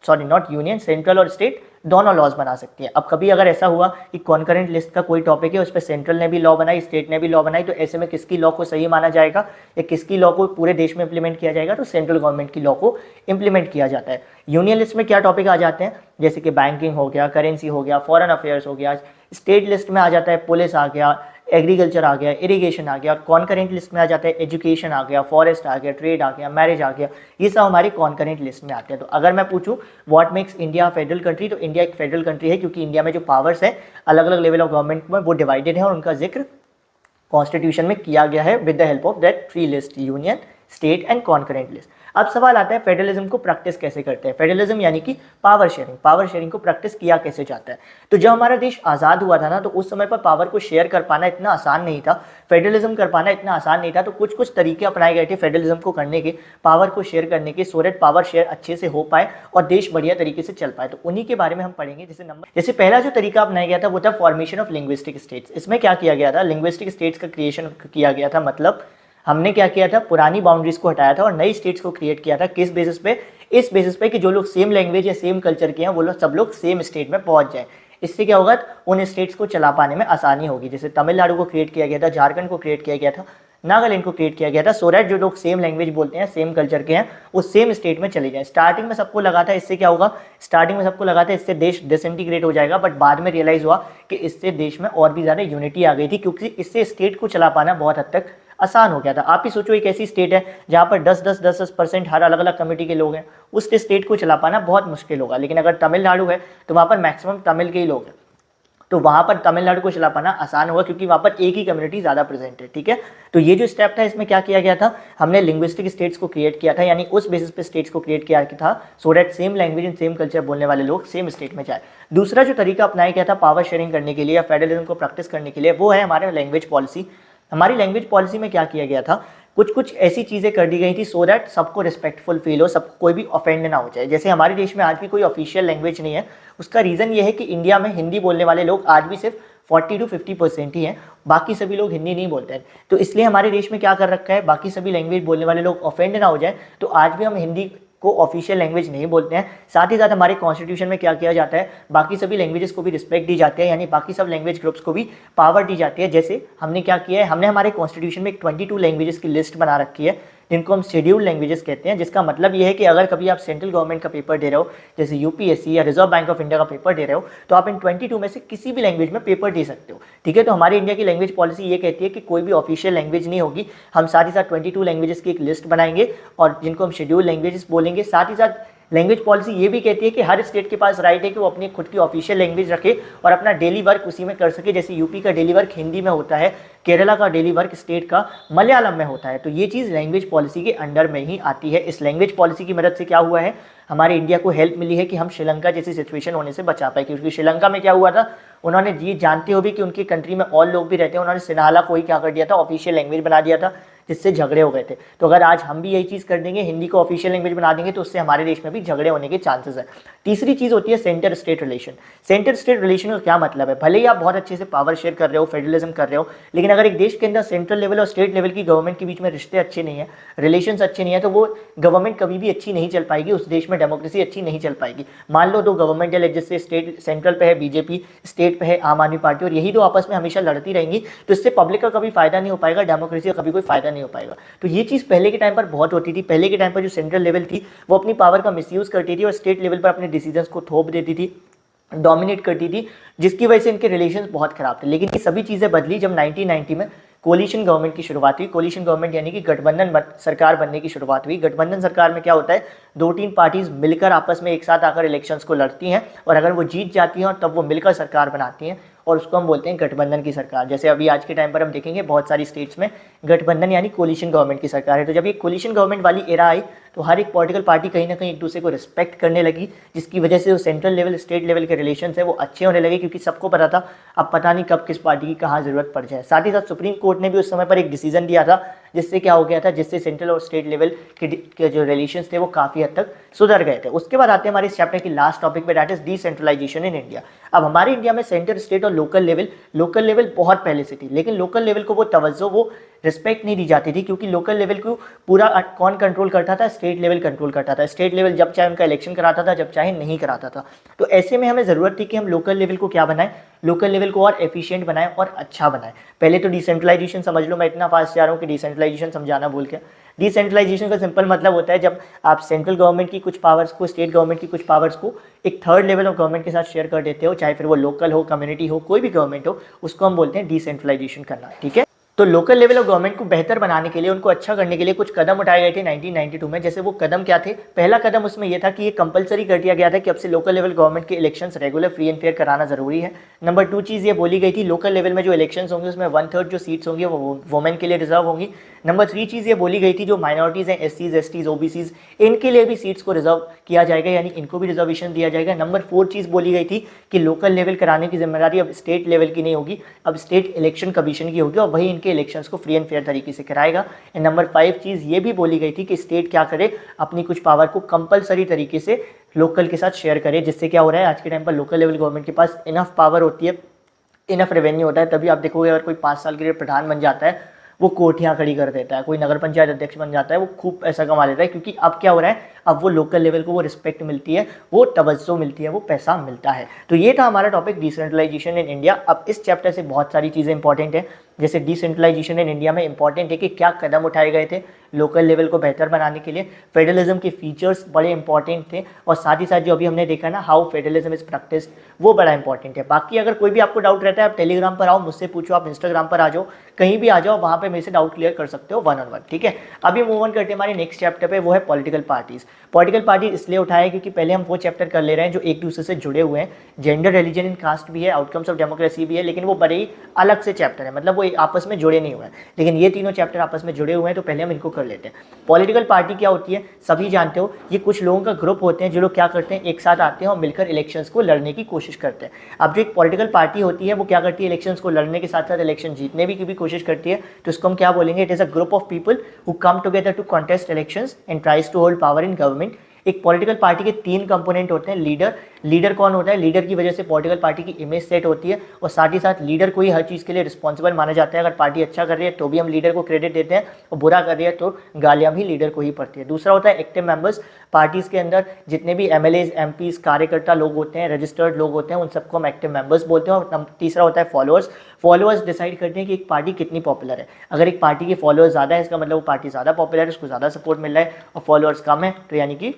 सेंट्रल और स्टेट दोनों लॉज बना सकती हैं। अब कभी अगर ऐसा हुआ कि कॉन्करेंट लिस्ट का कोई टॉपिक है, उस पर सेंट्रल ने भी लॉ बनाई, स्टेट ने भी लॉ बनाई, तो ऐसे में किसकी लॉ को सही माना जाएगा, या किसकी लॉ को पूरे देश में इंप्लीमेंट किया जाएगा, तो सेंट्रल गवर्नमेंट की लॉ को इंप्लीमेंट किया जाता है। यूनियन लिस्ट में क्या टॉपिक आ जाते हैं, जैसे कि बैंकिंग हो गया, करेंसी हो गया, फॉरेन अफेयर्स हो गया। स्टेट लिस्ट में आ जाता है पुलिस आ गया, एग्रीकल्चर आ गया, इरिगेशन आ गया। और कॉन्करेंट लिस्ट में आ जाता है एजुकेशन आ गया, फॉरेस्ट आ गया, ट्रेड आ गया, मैरिज आ गया। ये सब हमारी कॉन्करेंट लिस्ट में आते हैं। तो अगर मैं पूछूं what makes India federal country, तो इंडिया एक फेडरल कंट्री है क्योंकि इंडिया में जो पावर्स है अलग अलग लेवल ऑफ गवर्नमेंट में वो डिवाइडेड है, और उनका जिक्र कॉन्स्टिट्यूशन में किया गया है with the help of that 3 list, union, state and concurrent list. अब सवाल आता है फेडरलिज्म को प्रैक्टिस कैसे करते हैं। फेडरलिज्म यानी कि पावर शेयरिंग को प्रैक्टिस किया कैसे जाता है। तो जब हमारा देश आज़ाद हुआ था ना, तो उस समय पर पावर को शेयर कर पाना इतना आसान नहीं था, फेडरलिज्म कर पाना इतना आसान नहीं था। तो कुछ कुछ तरीके अपनाए गए थे फेडरलिज्म को करने के, पावर को शेयर करने के, सो दैट पावर शेयर अच्छे से हो पाए और देश बढ़िया तरीके से चल पाए। तो उन्हीं के बारे में हम पढ़ेंगे। जैसे पहला जो तरीका अपनाया गया था वो था फॉर्मेशन ऑफ लिंग्विस्टिक स्टेट्स। इसमें क्या किया गया था, लिंग्विस्टिक स्टेट्स का क्रिएशन किया गया था। मतलब हमने क्या किया था, पुरानी बाउंड्रीज को हटाया था और नई स्टेट्स को क्रिएट किया था। किस बेसिस पे, इस बेसिस पे कि जो लोग सेम लैंग्वेज या सेम कल्चर के हैं वो लोग सब लोग सेम स्टेट में पहुंच जाए। इससे क्या होगा, उन स्टेट्स को चला पाने में आसानी होगी। जैसे तमिलनाडु को क्रिएट किया गया था, झारखंड को क्रिएट किया गया था, नागालैंड को क्रिएट किया गया था, सो दैट जो लोग सेम लैंग्वेज बोलते हैं, सेम कल्चर के हैं, वो सेम स्टेट में चले जाएं। स्टार्टिंग में सबको लगा था इससे क्या होगा, इससे देश डिसइंटीग्रेट हो जाएगा, बट बाद में रियलाइज हुआ कि इससे देश में और भी ज़्यादा यूनिटी आ गई थी, क्योंकि इससे स्टेट को चला पाना बहुत हद तक आसान हो गया था। आप ही सोचो, एक ऐसी स्टेट है जहाँ पर 10% हर अलग अलग कम्युनिटी के लोग हैं, उस स्टेट को चला पाना बहुत मुश्किल होगा। लेकिन अगर तमिलनाडु है तो वहाँ पर मैक्सिमम तमिल के ही लोग हैं, तो वहाँ पर तमिलनाडु को चला पाना आसान होगा, क्योंकि वहाँ पर एक ही कम्युनिटी ज़्यादा प्रेजेंट है, ठीक है। तो ये जो स्टेप था, इसमें क्या किया गया था, हमने लिंग्विस्टिक स्टेट्स को क्रिएट किया था, यानी उस बेसिस पे स्टेट्स को क्रिएट किया था, so that same language and same culture बोलने वाले लोग सेम स्टेट में जाए। दूसरा जो तरीका अपनाया गया था पावर शेयरिंग करने के लिए या फेडरलिज्म को प्रैक्टिस करने के लिए, वो है हमारे लैंग्वेज पॉलिसी। हमारी लैंग्वेज पॉलिसी में क्या किया गया था, कुछ ऐसी चीज़ें कर दी गई थी सो दैट सबको रिस्पेक्टफुल फील हो, सबको कोई भी ऑफेंड ना हो जाए। जैसे हमारे देश में आज भी कोई ऑफिशियल लैंग्वेज नहीं है, उसका रीज़न ये है कि इंडिया में हिंदी बोलने वाले लोग आज भी सिर्फ 40 to 50% ही हैं, बाकी सभी लोग हिंदी नहीं बोलते हैं। तो इसलिए हमारे देश में क्या कर रखा है, बाकी सभी लैंग्वेज बोलने वाले लोग ऑफेंड ना हो जाए, तो आज भी हम हिंदी को ऑफिशियल लैंग्वेज नहीं बोलते हैं। साथ ही साथ हमारे कॉन्स्टिट्यूशन में क्या किया जाता है, बाकी सभी लैंग्वेजेस को भी रिस्पेक्ट दी जाती है, यानी बाकी सब लैंग्वेज ग्रुप्स को भी पावर दी जाती है। जैसे हमने क्या किया है, हमने हमारे कॉन्स्टिट्यूशन में 22 लैंग्वेजेस की लिस्ट बना रखी है, जिनको हम शेड्यूल्ड लैंग्वेजेस कहते हैं। जिसका मतलब ये है कि अगर कभी आप सेंट्रल गवर्नमेंट का पेपर दे रहे हो, जैसे यूपीएससी या रिजर्व बैंक ऑफ इंडिया का पेपर दे रहे हो, तो आप इन 22 में से किसी भी लैंग्वेज में पेपर दे सकते हो, ठीक है। तो हमारे इंडिया की लैंग्वेज पॉलिसी ये कहती है कि कोई भी ऑफिशियल लैंग्वेज नहीं होगी, हम साथ ही साथ 22 लैंग्वेजेस की एक लिस्ट बनाएंगे और जिनको हम शेड्यूल्ड लैंग्वेजेस बोलेंगे। साथ ही साथ लैंग्वेज पॉलिसी ये भी कहती है कि हर स्टेट के पास राइट है कि वो अपनी खुद की ऑफिशियल लैंग्वेज रखे और अपना डेली वर्क उसी में कर सके। जैसे यूपी का डेली वर्क हिंदी में होता है, केरला का डेली वर्क स्टेट का मलयालम में होता है। तो ये चीज़ लैंग्वेज पॉलिसी के अंडर में ही आती है। इस लैंग्वेज पॉलिसी की मदद से क्या हुआ है, हमारे इंडिया को हेल्प मिली है कि हम श्रीलंका जैसी सिचुएशन होने से बचा पाए। क्योंकि श्रीलंका में क्या हुआ था, उन्होंने ये जानते हुए भी कि उनकी कंट्री में और लोग भी रहते हैं, उन्होंने सिन्हाला को ही क्या कर दिया था, ऑफिशियल लैंग्वेज बना दिया था, जिससे झगड़े हो गए थे। तो अगर आज हम भी यही चीज़ कर देंगे, हिंदी को ऑफिशियल लैंग्वेज बना देंगे, तो उससे हमारे देश में भी झगड़े होने के चांसेस है। तीसरी चीज़ होती है centre state relation. Centre state relation का क्या मतलब है, भले ही आप बहुत अच्छे से पावर शेयर कर रहे हो, फेडरलिज्म कर रहे हो, लेकिन अगर एक देश के अंदर सेंट्रल लेवल और स्टेट लेवल की गवर्नमेंट के बीच में रिश्ते अच्छे नहीं है, रिलेशंस अच्छे नहीं है, तो वो गवर्नमेंट कभी भी अच्छी नहीं चल पाएगी, उस देश में डेमोक्रेसी अच्छी नहीं चल पाएगी। मान लो दो गवर्नमेंट है, जैसे स्टेट सेंट्रल पे है बीजेपी, स्टेट पे है आम आदमी पार्टी, और यही दो आपस में हमेशा लड़ती रहेंगी, तो इससे पब्लिक का कभी फायदा नहीं हो पाएगा, डेमोक्रेसी का कभी कोई फायदा नहीं हो पाएगा। तो ये चीज़ पहले के टाइम पर बहुत होती थी। पहले के टाइम पर जो सेंट्रल लेवल थी वो अपनी पावर का मिसयूज करती थी और स्टेट लेवल पर अपने डिसीजंस को थोप देती थी, डोमिनेट करती थी, जिसकी वजह से इनके रिलेशंस बहुत खराब थे। लेकिन ये सभी चीज़ें बदली जब 1990 में कोलिशन गवर्नमेंट की शुरुआत हुई। कोलिशन गवर्नमेंट यानी कि गठबंधन सरकार बनने की शुरुआत हुई। गठबंधन सरकार में क्या होता है, 2-3 पार्टीज मिलकर आपस में एक साथ आकर इलेक्शंस को लड़ती हैं और अगर वो जीत जाती हैं और तब वो मिलकर सरकार बनाती हैं और उसको हम बोलते हैं गठबंधन की सरकार। जैसे अभी आज के टाइम पर हम देखेंगे बहुत सारी स्टेट्स में गठबंधन यानी कोलिशन गवर्नमेंट की सरकार है। तो जब ये कोलिशन गवर्नमेंट वाली एरा आई तो हर एक पॉलिटिकल पार्टी कहीं ना कहीं एक दूसरे को रिस्पेक्ट करने लगी, जिसकी वजह से जो सेंट्रल लेवल स्टेट लेवल के रिलेशन है वो अच्छे होने लगे, क्योंकि सबको पता था अब पता नहीं कब किस पार्टी की कहाँ जरूरत पड़ जाए। साथ ही साथ सुप्रीम कोर्ट ने भी उस समय पर एक डिसीजन दिया था, जिससे क्या हो गया था, जिससे सेंट्रल और स्टेट लेवल के जो रिलेशंस थे वो काफ़ी हद तक सुधर गए थे। उसके बाद आते हैं हमारे इस चैप्टर की लास्ट टॉपिक पे, that is decentralization in India. अब हमारे इंडिया में सेंटर स्टेट और लोकल लेवल बहुत पहले से थी, लेकिन लोकल लेवल को वो तवज्जो, वो रिस्पेक्ट नहीं दी जाती थी, क्योंकि लोकल लेवल को पूरा कौन कंट्रोल करता था, स्टेट लेवल कंट्रोल करता था। स्टेट लेवल जब चाहे उनका इलेक्शन कराता था, जब चाहे नहीं कराता था। तो ऐसे में हमें ज़रूरत थी कि हम लोकल लेवल को क्या बनाएं, लोकल लेवल को और एफिशिएंट बनाएं और अच्छा बनाएं। पहले तो डिसेंट्रलाइजेशन समझ लो, मैं इतना फास्ट जा रहा हूँ कि डिसेंट्रलाइजेशन समझाना भूल गया। डिसेंट्रलाइजेशन का सिंपल मतलब होता है जब आप सेंट्रल गवर्नमेंट की कुछ पावर्स को, स्टेट गवर्नमेंट की कुछ पावर्स को एक थर्ड लेवल ऑफ गवर्नमेंट के साथ शेयर कर देते हो, चाहे फिर वो लोकल हो, कम्युनिटी हो, कोई भी गवर्नमेंट हो, उसको हम बोलते हैं डिसेंट्रलाइजेशन करना, ठीक है। तो लोकल लेवल ऑफ गवर्नमेंट को बेहतर बनाने के लिए, उनको अच्छा करने के लिए कुछ कदम उठाए गए थे 1992 में। जैसे वो कदम क्या थे, पहला कदम उसमें यह था कि ये कंपलसरी कर दिया गया था कि अब से लोकल लेवल गवर्नमेंट के elections regular, free and fair कराना जरूरी है। नंबर 2 चीज़ ये बोली गई थी, लोकल लेवल में जो इलेक्शंस होंगे उसमें 1/3 जो सीट्स होंगी वो वुमेन के लिए रिजर्व होंगी। नंबर 3 चीज़ ये बोली गई थी, जो माइनॉरिटीज़ हैं, SCs, STs, OBCs, इनके लिए भी सीट्स को रिजर्व किया जाएगा, यानी इनको भी रिजर्वेशन दिया जाएगा। नंबर 4 चीज़ बोली गई थी कि लोकल लेवल कराने की जिम्मेदारी अब स्टेट लेवल की नहीं होगी, अब स्टेट इलेक्शन कमीशन की होगी और वही इनके इलेक्शंस को फ्री एंड फेयर तरीके से कराएगा। नंबर 5 चीज़ ये भी बोली गई थी कि स्टेट क्या करे, अपनी कुछ पावर को कंपलसरी तरीके से लोकल के साथ शेयर करे, जिससे क्या हो रहा है, आज के टाइम पर लोकल लेवल गवर्नमेंट के पास इनफ पावर होती है, इनफ रेवेन्यू होता है। तभी आप देखोगे अगर कोई 5 साल के लिए प्रधान बन जाता है, वो कोठियाँ खड़ी कर देता है। कोई नगर पंचायत अध्यक्ष बन जाता है, वो खूब पैसा कमा लेता है, क्योंकि अब क्या हो रहा है, अब वो लोकल लेवल को वो रिस्पेक्ट मिलती है, वो तवज्जो मिलती है, वो पैसा मिलता है। तो ये था हमारा टॉपिक डिसेंट्रलाइजेशन इन इंडिया। अब इस चैप्टर से बहुत सारी चीज़ें इंपॉर्टेंट है, जैसे डिसेंट्रलाइजेशन इन इंडिया में इंपॉर्टेंट है कि क्या कदम उठाए गए थे लोकल लेवल को बेहतर बनाने के लिए, फेडरलिज्म के फीचर्स बड़े इंपॉर्टेंट थे, और साथ ही साथ जो अभी हमने देखा ना, हाउ फेडरलिज्म इज प्रैक्टिस, वो बड़ा इंपॉर्टेंट है। बाकी अगर कोई भी आपको डाउट रहता है, आप टेलीग्राम पर आओ, मुझसे पूछो, आप इंस्टाग्राम पर आ जाओ, कहीं भी आ जाओ, वहाँ पे मेरे से डाउट क्लियर कर सकते हो 1-on-1, ठीक है। अभी मूव ऑन करते हैं हमारे नेक्स्ट चैप्टर पे, वो है पॉलिटिकल पार्टीज। पॉलिटिकल पार्टी इसलिए उठाया क्योंकि पहले हम वो चैप्टर कर ले रहे हैं जो एक दूसरे से जुड़े हुए हैं, जेंडर, रिलीजन एंड कास्ट भी है, आउटकम्स ऑफ डेमोक्रेसी भी है, लेकिन वो बड़े ही अलग से चैप्टर है, मतलब वो आपस में जुड़े नहीं हुए हैं, लेकिन ये तीनों चैप्टर आपस में जुड़े हुए हैं, तो पहले हम इनको कर लेते हैं। पॉलिटिकल पार्टी क्या होती है, सभी जानते हो, ये कुछ लोगों का ग्रुप होते हैं जो लोग क्या करते हैं, एक साथ आते हैं और मिलकर इलेक्शंस को लड़ने की कोशिश करते हैं। अब जो एक पॉलिटिकल पार्टी होती है वो क्या करती है, इलेक्शंस को लड़ने के साथ साथ इलेक्शन जीतने की भी कोशिश करती है, तो इसको हम क्या बोलेंगे, it is a group of people who come together to contest elections and tries to hold power in government एक पॉलिटिकल पार्टी के 3 कंपोनेंट होते हैं। लीडर कौन होता है? लीडर की वजह से पॉलिटिकल पार्टी की इमेज सेट होती है और साथ ही साथ लीडर को ही हर चीज़ के लिए रिस्पॉन्सिबल माना जाता है। अगर पार्टी अच्छा कर रही है तो भी हम लीडर को क्रेडिट देते हैं और बुरा कर रही है तो गालियाँ भी लीडर को ही पड़ती है। दूसरा होता है एक्टिव मेंबर्स। पार्टीज़ के अंदर जितने भी MLAs MPs कार्यकर्ता लोग होते हैं, रजिस्टर्ड लोग होते हैं, उन सबको हम एक्टिव मेंबर्स बोलते हैं। और तीसरा होता है फॉलोअर्स डिसाइड करते हैं कि एक पार्टी कितनी पॉपुलर है। अगर एक पार्टी के फॉलोअर्स ज़्यादा है इसका मतलब वो पार्टी ज़्यादा पॉपुलर है, उसको ज़्यादा सपोर्ट मिल रहा है, और फॉलोअर्स कम है तो यानी कि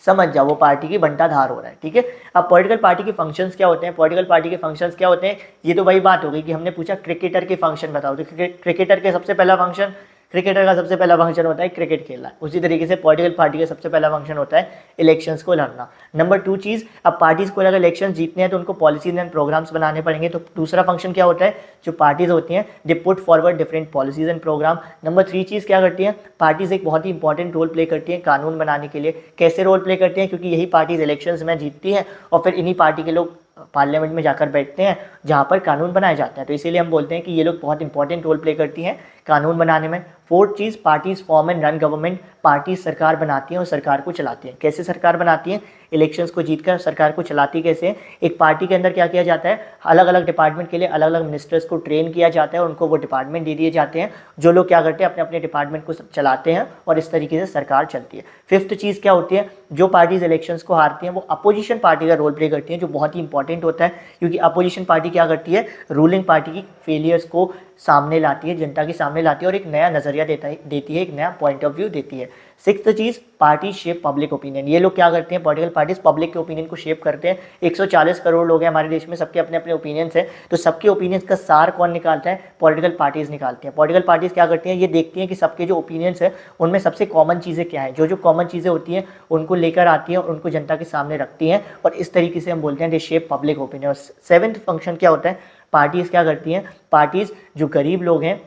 समझ जाओ वो पार्टी की बंटाधार हो रहा है। ठीक है, अब पॉलिटिकल पार्टी के फंक्शंस क्या होते हैं? पॉलिटिकल पार्टी के फंक्शंस क्या होते हैं? ये तो वही बात हो गई कि हमने पूछा क्रिकेटर के फंक्शन बताओ, तो क्रिकेटर के सबसे पहला फंक्शन, क्रिकेटर का सबसे पहला फंक्शन होता है क्रिकेट खेलना। उसी तरीके से पॉलिटिकल पार्टी का सबसे पहला फंक्शन होता है इलेक्शंस को लड़ना। नंबर 2 चीज़, अब पार्टीज़ को अगर इलेक्शन जीतने हैं तो उनको पॉलिसीज एंड प्रोग्राम्स बनाने पड़ेंगे। तो दूसरा फंक्शन क्या होता है? जो पार्टीज़ होती हैं they put forward different policies and programme. Number 3 चीज़ क्या करती हैं? पार्टीज़ एक बहुत ही इंपॉर्टेंट रोल प्ले करती हैं कानून बनाने के लिए। कैसे रोल प्ले करती हैं? क्योंकि यही पार्टीज़ इलेक्शंस में जीतती हैं और फिर इन्हीं पार्टी के लोग पार्लियामेंट में जाकर बैठते हैं जहाँ पर कानून बनाए जाते हैं। तो इसीलिए हम बोलते हैं कि ये लोग बहुत इंपॉर्टेंट रोल प्ले करती हैं कानून बनाने में। 4th cheese, parties form and run government. Party सरकार बनाती हैं और सरकार को चलाती हैं। कैसे सरकार बनाती हैं? इलेक्शंस को जीतकर सरकार को चलाती कैसे है? एक पार्टी के अंदर क्या किया जाता है? अलग अलग डिपार्टमेंट के लिए अलग अलग मिनिस्टर्स को ट्रेन किया जाता है और उनको वो डिपार्टमेंट दे दिए जाते हैं, जो लोग क्या करते हैं अपने अपने डिपार्टमेंट को चलाते हैं और इस तरीके से सरकार चलती है। 5th चीज़ क्या होती है? जो पार्टीज इलेक्शंस को हारती हैं वो अपोजिशन पार्टी का रोल प्ले करती हैं, जो बहुत ही इंपॉर्टेंट होता है, क्योंकि अपोजिशन पार्टी क्या करती है? रूलिंग पार्टी की फेलियर्स को सामने लाती है, जनता के सामने लाती है और एक नया नज़रिया देती है, एक नया पॉइंट ऑफ व्यू देती है। 6th चीज़, पार्टी शेप पब्लिक ओपिनियन। ये लोग क्या करते हैं? पॉलिटिकल पार्टीज पब्लिक के ओपिनियन को शेप करते हैं। 140 करोड़ लोग हैं हमारे देश में, सबके अपने अपने ओपिनियंस हैं, तो सबके ओपिनियंस का सार कौन निकालता है? पॉलिटिकल पार्टीज़ निकालती हैं। पॉलिटिकल पार्टीज़ क्या करती हैं? ये देखती हैं कि सबके जो ओपिनियंस हैं उनमें सबसे कॉमन चीज़ें क्या हैं, जो कॉमन चीज़ें होती हैं उनको लेकर आती हैं और उनको जनता के सामने रखती हैं, और इस तरीके से हम बोलते हैं दे shape public opinion. 7th function क्या होता है? पार्टीज़ क्या करती हैं? पार्टीज़ जो गरीब लोग हैं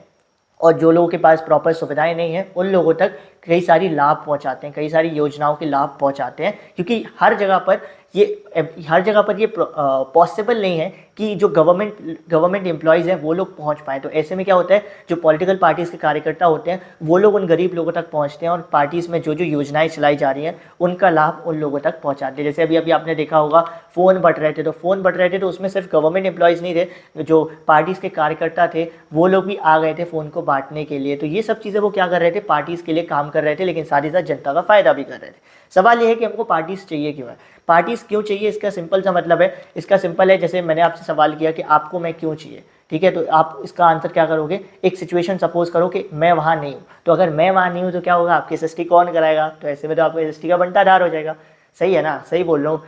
और जो लोगों के पास प्रॉपर सुविधाएं नहीं हैं उन लोगों तक कई सारी लाभ पहुंचाते हैं, कई सारी योजनाओं के लाभ पहुंचाते हैं, क्योंकि हर जगह पर ये पॉसिबल नहीं है कि जो गवर्नमेंट एम्प्लॉयज़ हैं वो लोग पहुंच पाएँ। तो ऐसे में क्या होता है? जो पॉलिटिकल पार्टीज़ के कार्यकर्ता होते हैं वो लोग उन गरीब लोगों तक पहुंचते हैं और पार्टीज़ में जो जो योजनाएं चलाई जा रही हैं उनका लाभ उन लोगों तक पहुंचाते हैं। जैसे अभी आपने देखा होगा फ़ोन बट रहे थे, तो उसमें सिर्फ गवर्नमेंट एम्प्लॉयज़ नहीं थे, जो पार्टीज़ के कार्यकर्ता थे वो लोग भी आ गए थे फ़ोन को बांटने के लिए। तो ये सब चीज़ें वो क्या कर रहे थे? पार्टीज़ के लिए काम कर रहे थे, लेकिन साथ ही साथ जनता का फ़ायदा भी कर रहे थे। सवाल ये है कि हमको पार्टीज़ चाहिए क्यों है? पार्टीज़ क्यों चाहिए? इसका सिंपल सा मतलब है, इसका सिंपल है, जैसे मैंने आपसे सवाल किया कि आपको मैं क्यों चाहिए, ठीक है, तो आप इसका आंसर क्या करोगे? एक सिचुएशन सपोज करो कि मैं वहाँ नहीं हूँ, तो अगर मैं वहाँ नहीं हूँ तो क्या होगा? आपकी SST कौन कराएगा? तो ऐसे में तो आपको SST का बंटाधार हो जाएगा। सही है ना? सही बोल रहा हूँ,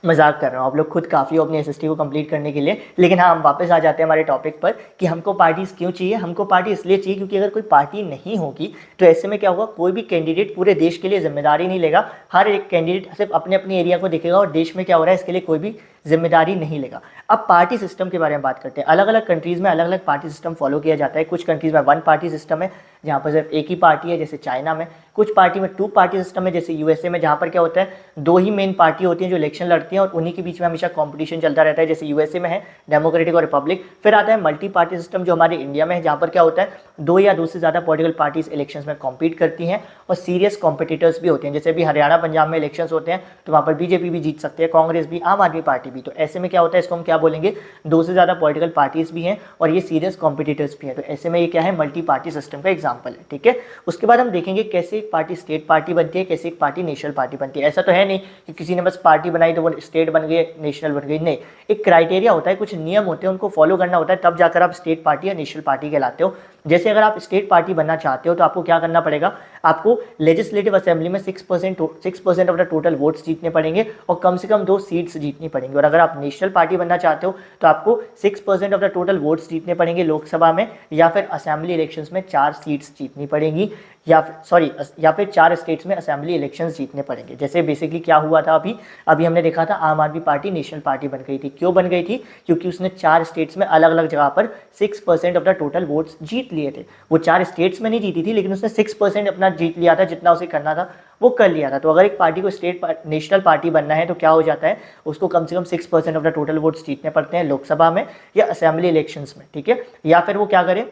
मजाक कर रहा हूँ, आप लोग खुद काफ़ी हो अपनी SST को कंप्लीट करने के लिए। लेकिन हाँ, हम वापस आ जाते हैं हमारे टॉपिक पर कि हमको पार्टीज़ क्यों चाहिए। हमको पार्टी इसलिए चाहिए क्योंकि अगर कोई पार्टी नहीं होगी तो ऐसे में क्या होगा? कोई भी कैंडिडेट पूरे देश के लिए जिम्मेदारी नहीं लेगा। हर एक कैंडिडेट सिर्फ अपने अपने एरिया को देखेगा और देश में क्या हो रहा है इसके लिए कोई भी जिम्मेदारी नहीं लेगा। अब पार्टी सिस्टम के बारे में बात करते हैं। अलग अलग कंट्रीज़ में अलग अलग पार्टी सिस्टम फॉलो किया जाता है। कुछ कंट्रीज़ में 1 पार्टी सिस्टम है जहाँ पर सिर्फ एक ही पार्टी है, जैसे चाइना में। कुछ पार्टी में 2 पार्टी सिस्टम है, जैसे USA में, जहाँ पर क्या होता है 2 ही मेन पार्टी होती हैं जो इलेक्शन लड़ती हैं और उन्हीं के बीच में हमेशा कॉम्पिटिशन चलता रहता है, जैसे USA में है डेमोक्रेटिक और रिपब्लिक। फिर आता है मल्टी पार्टी सिस्टम जो हमारे इंडिया में है, जहाँ पर क्या होता है 2 या 2 से ज़्यादा पॉलिटिकल पार्टीज इलेक्शंस में कॉम्पीट करती हैं और सीरियस कॉम्पिटिटर्स भी होते हैं। जैसे अभी हरियाणा पंजाब में इलेक्शंस होते हैं तो वहाँ पर BJP भी जीत सकते हैं, कांग्रेस भी, आम आदमी पार्टी भी। तो ऐसे में क्या होता है, इसको हम क्या बोलेंगे? 2 से ज़्यादा पॉलिटिकल पार्टीज भी हैं और ये सीरियस कॉम्पिटिटर्स भी हैं। तो ऐसे में ये क्या है? मल्टी पार्टी सिस्टम का एग्जाम्पल है। ठीक है, उसके बाद हम देखेंगे कैसे एक पार्टी स्टेट पार्टी बनती है, कैसे एक पार्टी नेशनल पार्टी बनती है। ऐसा तो है नहीं कि किसी ने बस पार्टी बनाई तो वो स्टेट बन गई, नेशनल बन गई, नहीं। एक क्राइटेरिया होता है, कुछ नियम होते हैं, उनको फॉलो करना होता है, तब जाकर आप स्टेट पार्टी या नेशनल पार्टी कहलाते हो। जैसे अगर आप स्टेट पार्टी बनना चाहते हो तो आपको क्या करना पड़ेगा? आपको लेजिस्लेटिव असेंबली में 6% ऑफ द टोटल वोट्स जीतने पड़ेंगे और कम से कम 2 सीट्स जीतनी पड़ेंगी। और अगर आप नेशनल पार्टी बनना चाहते हो तो आपको 6% ऑफ द टोटल वोट्स जीतने पड़ेंगे लोकसभा में, या फिर असेंबली इलेक्शंस में 4 सीट्स जीतनी पड़ेंगी, या फिर 4 स्टेट्स में असेंबली इलेक्शंस जीतने पड़ेंगे। जैसे बेसिकली क्या हुआ था, अभी हमने देखा था आम आदमी पार्टी नेशनल पार्टी बन गई थी। क्यों बन गई थी? क्योंकि उसने 4 स्टेट्स में अलग अलग जगह पर 6% ऑफ द टोटल वोट्स जीत लिए थे। वो 4 स्टेट्स में नहीं जीती थी, लेकिन उसने 6% अपना जीत लिया था, जितना उसे करना था वो कर लिया था। तो अगर एक पार्टी को नेशनल पार्टी बनना है तो क्या हो जाता है? उसको कम से कम 6% ऑफ द टोटल वोट्स जीतने पड़ते हैं लोकसभा में या असेंबली इलेक्शंस में। ठीक है, या फिर वो क्या करे,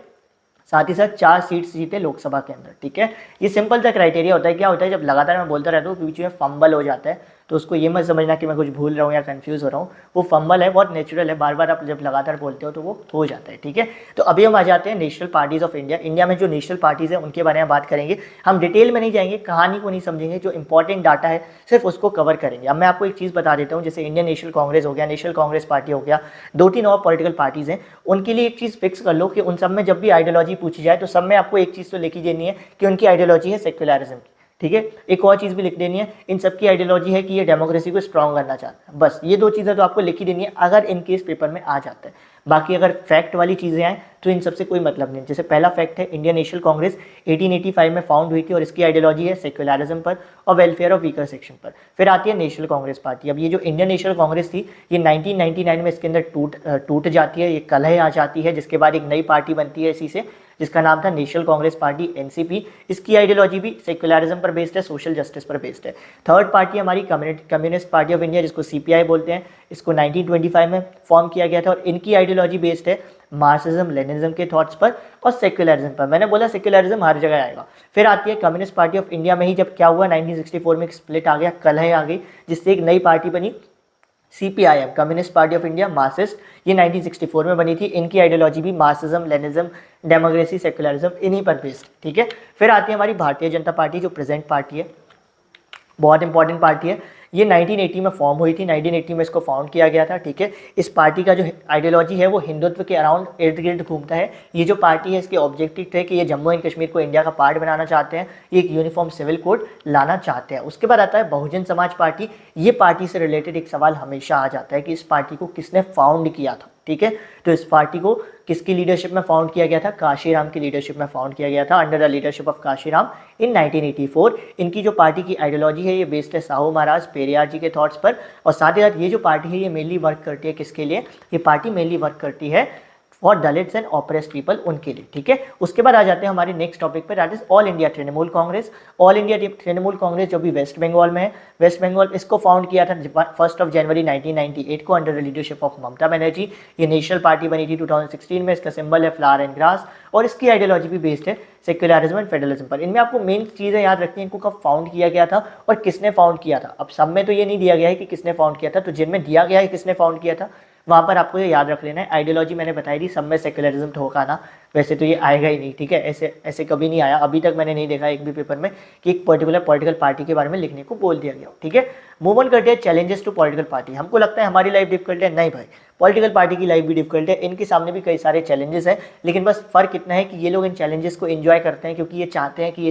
साथ ही साथ 4 सीट्स जीते लोकसभा के अंदर, ठीक है। ये सिंपल सा क्राइटेरिया होता है। क्या होता है, जब लगातार मैं बोलता रहता हूँ बीच में फंबल हो जाता है, तो उसको ये मत समझना कि मैं कुछ भूल रहा हूँ या कंफ्यूज हो रहा हूँ। वो फंबल है, बहुत नेचुरल है, बार बार आप जब लगातार बोलते हो तो वो हो जाता है, ठीक है। तो अभी हम आ जाते हैं national parties of India. India में जो नेशनल पार्टीज है उनके बारे में बात करेंगे। हम डिटेल में नहीं जाएंगे, कहानी को नहीं समझेंगे, जो इंपॉर्टेंट डाटा है सिर्फ उसको कवर करेंगे। अब मैं आपको एक चीज़ बता देता हूँ, जैसे इंडियन नेशनल कांग्रेस हो गया, नेशनल कांग्रेस पार्टी हो गया, 2-3 और पॉलिटिकल पार्टीज हैं, उनके लिए एक चीज़ फिक्स कर लो कि उन सब में जब भी आइडियोलॉजी पूछी जाए तो सब में आपको एक चीज़ तो लिखी देनी है कि उनकी आइडियोलॉजी है सेक्युलरिज्म की, ठीक है। एक और चीज़ भी लिख देनी है, इन सबकी आइडियोलॉजी है कि ये डेमोक्रेसी को स्ट्रॉन्ग करना चाहता है। बस ये 2 चीज़ें तो आपको लिखी देनी है अगर इन केस पेपर में आ जाता है। बाकी अगर फैक्ट वाली चीज़ें आए तो इन सबसे कोई मतलब नहीं। जैसे पहला फैक्ट है, इंडियन नेशनल कांग्रेस 1885 में फाउंड हुई थी और इसकी आइडियोलॉजी है सेक्युलरिज्म पर और वेलफेयर ऑफ वीकर सेक्शन पर। फिर आती है नेशनल कांग्रेस पार्टी। अब ये जो इंडियन नेशनल कांग्रेस थी, ये 1999 में इसके अंदर टूट जाती है, ये कलह आ जाती है, जिसके बाद एक नई पार्टी बनती है इसी से, जिसका नाम था नेशनल कांग्रेस पार्टी, एनसीपी। इसकी आइडियोलॉजी भी सेक्युलरिज्म पर बेस्ड है, सोशल जस्टिस पर बेस्ड है। थर्ड पार्टी हमारी कम्युनिस्ट पार्टी ऑफ इंडिया, जिसको सीपीआई बोलते हैं। इसको 1925 में फॉर्म किया गया था और इनकी आइडियोलॉजी बेस्ड है मार्क्सिज्म लेनिनिज्म के थॉट्स पर और सेक्युलरिज्म पर। मैंने बोला सेक्युलरिज्म हर जगह आएगा। फिर आती है कम्युनिस्ट पार्टी ऑफ इंडिया में ही जब क्या हुआ, 1964 में एक स्प्लिट आ गया, कलह आ गई, जिससे एक नई पार्टी बनी CPIM, communist party of India Marxist. ये 1964 में बनी थी। इनकी आइडियोलॉजी भी मार्क्सिज्म लेनिनिज्म डेमोक्रेसी सेक्युलरिज्म इन्हीं पर बेस्ड, ठीक है। फिर आती है हमारी भारतीय जनता पार्टी, जो प्रेजेंट पार्टी है, बहुत इंपॉर्टेंट पार्टी है। ये 1980 में फॉर्म हुई थी, 1980 में इसको फाउंड किया गया था, ठीक है। इस पार्टी का जो आइडियोलॉजी है वो हिंदुत्व के अराउंड इर्द गिर्द घूमता है। ये जो पार्टी है इसके ऑब्जेक्टिव थे कि ये जम्मू एंड कश्मीर को इंडिया का पार्ट बनाना चाहते हैं, ये एक यूनिफॉर्म सिविल कोड लाना चाहते हैं। उसके बाद आता है बहुजन समाज पार्टी। ये पार्टी से रिलेटेड एक सवाल हमेशा आ जाता है कि इस पार्टी को किसने फाउंड किया था, ठीक है। तो इस पार्टी को किसकी लीडरशिप में फाउंड किया गया था, काशीराम की लीडरशिप में फाउंड किया गया था, under the leadership of Kanshiram in 1984। इनकी जो पार्टी की आइडियोलॉजी है ये बेस्ड है साहू महाराज पेरियार जी के थॉट्स पर। और साथ ही साथ ये जो पार्टी है ये मेनली वर्क करती है किसके लिए, ये पार्टी मेनली वर्क करती है for Dalits and oppressed people, उनके लिए, ठीक है। उसके बाद आ जाते हैं हमारे नेक्स्ट टॉपिक पर, that is all India Trinamool Congress. All India Trinamool Congress जो भी वेस्ट बंगाल में है, वेस्ट बंगाल, इसको फाउंड किया था 1 जनवरी 1998 को under the leadership of Mamata Banerjee. ये नेशनल पार्टी बनी थी 2016 में। इसका सिंबल है फ्लावर एंड ग्रास और इसकी आइडियोलॉजी भी बेस्ड है सेक्युलरिज्म एंड फेडरलिज्म पर। इनमें आपको मेन चीज़ें याद रखनी है, इनको कब फाउंड किया गया था और किसने फाउंड किया था। अब सब में तो ये नहीं दिया गया है कि किसने फाउंड किया था, तो जिनमें दिया गया है किसने फाउंड किया था वहाँ पर आपको ये याद रख लेना है। आइडियोलॉजी मैंने बताई थी, सब में सेक्युलरिज्म तो होगा ना, वैसे तो ये आएगा ही नहीं, ठीक है। ऐसे कभी नहीं आया, अभी तक मैंने नहीं देखा एक भी पेपर में कि एक पर्टिकुलर पॉलिटिकल पार्टी के बारे में लिखने को बोल दिया गया, ठीक है। मूव ऑन करते हैं चैलेंजेस टू पॉलिटिकल पार्टी। हमको लगता है हमारी लाइफ डिफिकल्ट है, नहीं भाई, पॉलिटिकल पार्टी की लाइफ भी डिफिकल्ट है। इनके सामने भी कई सारे चैलेंजेस हैं, लेकिन बस फर्क इतना है कि ये लोग इन चैलेंजेस को एंजॉय करते हैं क्योंकि ये चाहते हैं कि ये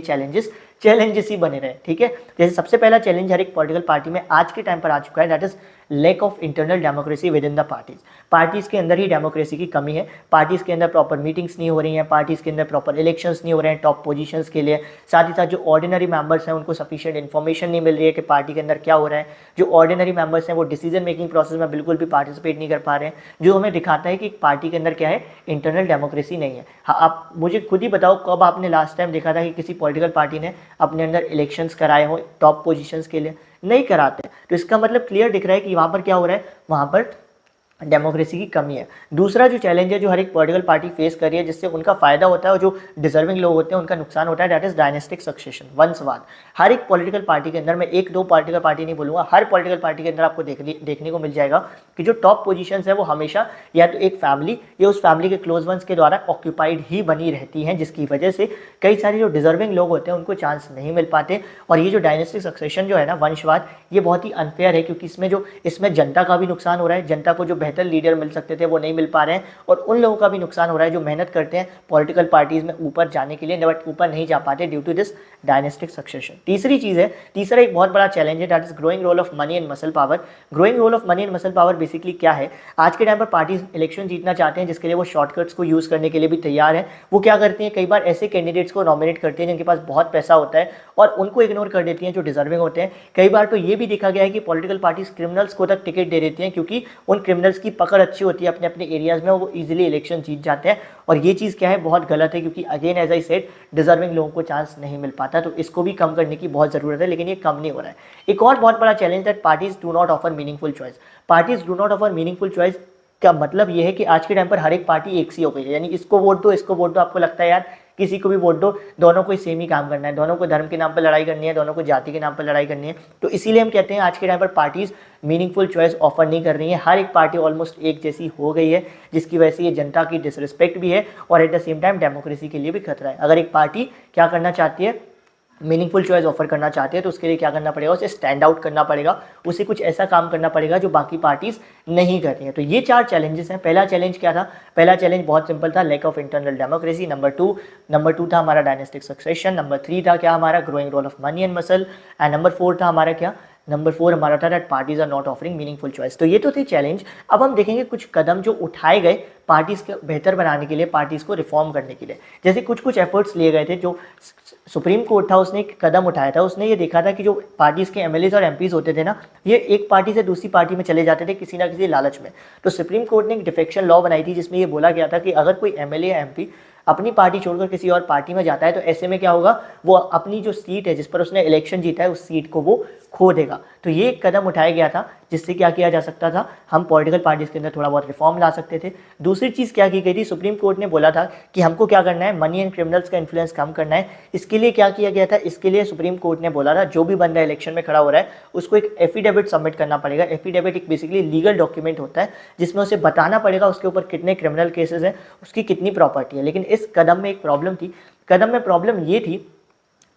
चैलेंजेस ही बने रहे, ठीक है। जैसे सबसे पहला चैलेंज हर एक पॉलिटिकल पार्टी में आज के टाइम पर आ चुका है, that is lack of internal democracy within the parties. Parties के अंदर ही डेमोक्रेसी की कमी है, पार्टीज के अंदर प्रॉपर मीटिंग्स नहीं हो रही हैं, पार्टीज के अंदर प्रॉपर इलेक्शंस नहीं हो रहे हैं टॉप पोजीशंस के लिए। साथ ही साथ जो ऑर्डिनरी मेंबर्स हैं उनको सफिशिएंट इन्फॉर्मेशन नहीं मिल रही है कि पार्टी के अंदर क्या हो रहा है। जो ऑर्डिनरी मेंबर्स हैं वो डिसीजन मेकिंग प्रोसेस में बिल्कुल भी पार्टिसिपेट नहीं कर पा रहे हैं, जो हमें दिखाता है कि पार्टी के अंदर क्या है, इंटरनल डेमोक्रेसी नहीं है। हाँ, आप मुझे खुद ही बताओ कब आपने लास्ट टाइम देखा था कि किसी पॉलिटिकल पार्टी ने अपने अंदर इलेक्शंस कराए हो टॉप पोजीशंस के लिए, नहीं कराते। तो इसका मतलब क्लियर दिख रहा है कि वहाँ पर क्या हो रहा है, वहाँ पर डेमोक्रेसी की कमी है। दूसरा जो चैलेंज है जो हर एक पॉलिटिकल पार्टी फेस कर रही है, जिससे उनका फायदा होता है और जो डिजर्विंग लोग होते हैं उनका नुकसान होता है, दैट इज डायनेस्टिक सक्सेशन, वंशवाद। हर एक पॉलिटिकल पार्टी के अंदर, मैं एक दो पॉलिटिकल पार्टी नहीं बोलूँगा, हर पॉलिटिकल पार्टी के अंदर आपको देखने को मिल जाएगा कि जो टॉप पोजीशंस है वो हमेशा या तो एक फैमिली या उस फैमिली के क्लोज वंस के द्वारा ऑक्यूपाइड ही बनी रहती हैं, जिसकी वजह से कई सारे जो डिजर्विंग लोग होते हैं उनको चांस नहीं मिल पाते। और ये जो डायनेस्टिक सक्सेशन जो है ना, वंशवाद, ये बहुत ही अनफेयर है क्योंकि इसमें जनता का भी नुकसान हो रहा है, जनता को जो बेहतर लीडर मिल सकते थे वो नहीं मिल पा रहे हैं, और उन लोगों का भी नुकसान हो रहा है जो मेहनत करते हैं पॉलिटिकल पार्टीज में ऊपर जाने के लिए, बट ऊपर नहीं जा पाते due to this dynastic succession. तीसरी चीज़ है, तीसरा एक बहुत बड़ा चैलेंज है, that is growing role of money and muscle power. Growing role of money and muscle power basically क्या है, आज के टाइम पर पार्टीज इलेक्शन जीतना चाहते हैं जिसके लिए वो शॉर्टकट्स को यूज़ करने के लिए भी तैयार है। वो क्या करती हैं, कई बार ऐसे कैंडिडेट्स को नॉमिनेट करती हैं जिनके पास बहुत पैसा होता है और उनको इग्नोर कर देती हैं जो डिजर्विंग होते हैं। कई बार तो ये भी देखा गया है कि पॉलिटिकल पार्टीज क्रिमिनल्स को तक टिकट दे देती हैं क्योंकि उन क्रिमिनल्स की पकड़ अच्छी होती है अपने अपने एरियाज में, वो इजीली इलेक्शन जीत जाते हैं। और ये चीज़ क्या है, बहुत गलत है क्योंकि again as I said, deserving लोगों को चांस नहीं मिल पाता। तो इसको भी कम करने की बहुत ज़रूरत है, लेकिन ये कम नहीं हो रहा है। एक और बहुत बड़ा challenge that parties do not offer meaningful choice. Parties do not offer meaningful choice का मतलब ये है कि आज के टाइम पर हर एक पार्टी एक सी हो गई है, यानी इसको वोट दो इसको वोट दो, आपको लगता है यार किसी को भी वोट दो, दोनों को सेम ही काम करना है, दोनों को धर्म के नाम पर लड़ाई करनी है, दोनों को जाति के नाम पर लड़ाई करनी है। तो इसीलिए हम कहते हैं आज के टाइम पर पार्टीज मीनिंगफुल चॉइस ऑफर नहीं कर रही है, हर एक पार्टी ऑलमोस्ट एक जैसी हो गई है, जिसकी वजह से ये जनता की डिसरिस्पेक्ट भी है और at the same time democracy के लिए भी खतरा है। अगर एक पार्टी क्या करना चाहती है, मीनिंगफुल चॉइस ऑफर करना चाहते हैं, तो उसके लिए क्या करना पड़ेगा, उसे स्टैंड आउट करना पड़ेगा, उसे कुछ ऐसा काम करना पड़ेगा जो बाकी पार्टीज नहीं कर रही हैं। तो ये 4 चैलेंजेस हैं। पहला चैलेंज क्या था, पहला चैलेंज बहुत सिंपल था, lack of internal democracy. Number two था हमारा डायनेस्टिक सक्सेशन। नंबर 3 था क्या हमारा, growing role of money and muscle. And number 4 था हमारा क्या, नंबर 4 हमारा था that parties are not offering meaningful choice. तो ये तो थे चैलेंज। अब हम देखेंगे कुछ कदम जो उठाए गए पार्टीज को बेहतर बनाने के लिए, पार्टीज को रिफॉर्म करने के लिए। जैसे कुछ एफर्ट्स लिए गए थे, जो सुप्रीम कोर्ट था उसने एक कदम उठाया था, उसने ये देखा था कि जो पार्टीज के एमएलएज और एमपीज होते थे ना, ये एक पार्टी से दूसरी पार्टी में चले जाते थे किसी ना किसी लालच में। तो सुप्रीम कोर्ट ने एक डिफेक्शन लॉ बनाई थी, जिसमें ये बोला गया था कि अगर कोई एमएलए या एमपी अपनी पार्टी छोड़कर किसी और पार्टी में जाता है, तो ऐसे में क्या होगा, वो अपनी जो सीट है जिस पर उसने इलेक्शन जीता है, उस सीट को वो खो देगा। तो ये एक कदम उठाया गया था, जिससे क्या किया जा सकता था, हम पॉलिटिकल पार्टीज के अंदर थोड़ा बहुत रिफॉर्म ला सकते थे। दूसरी चीज़ क्या की गई थी, सुप्रीम कोर्ट ने बोला था कि हमको क्या करना है, मनी एंड क्रिमिनल्स का इन्फ्लुएंस कम करना है। इसके लिए क्या किया गया था, इसके लिए सुप्रीम कोर्ट ने बोला था जो भी बंदा इलेक्शन में खड़ा हो रहा है उसको एक एफिडेविट सबमिट करना पड़ेगा। एफिडेविट एक बेसिकली लीगल डॉक्यूमेंट होता है, जिसमें उसे बताना पड़ेगा उसके ऊपर कितने क्रिमिनल केसेस हैं, उसकी कितनी प्रॉपर्टी है। लेकिन इस कदम में एक प्रॉब्लम थी, कदम में प्रॉब्लम ये थी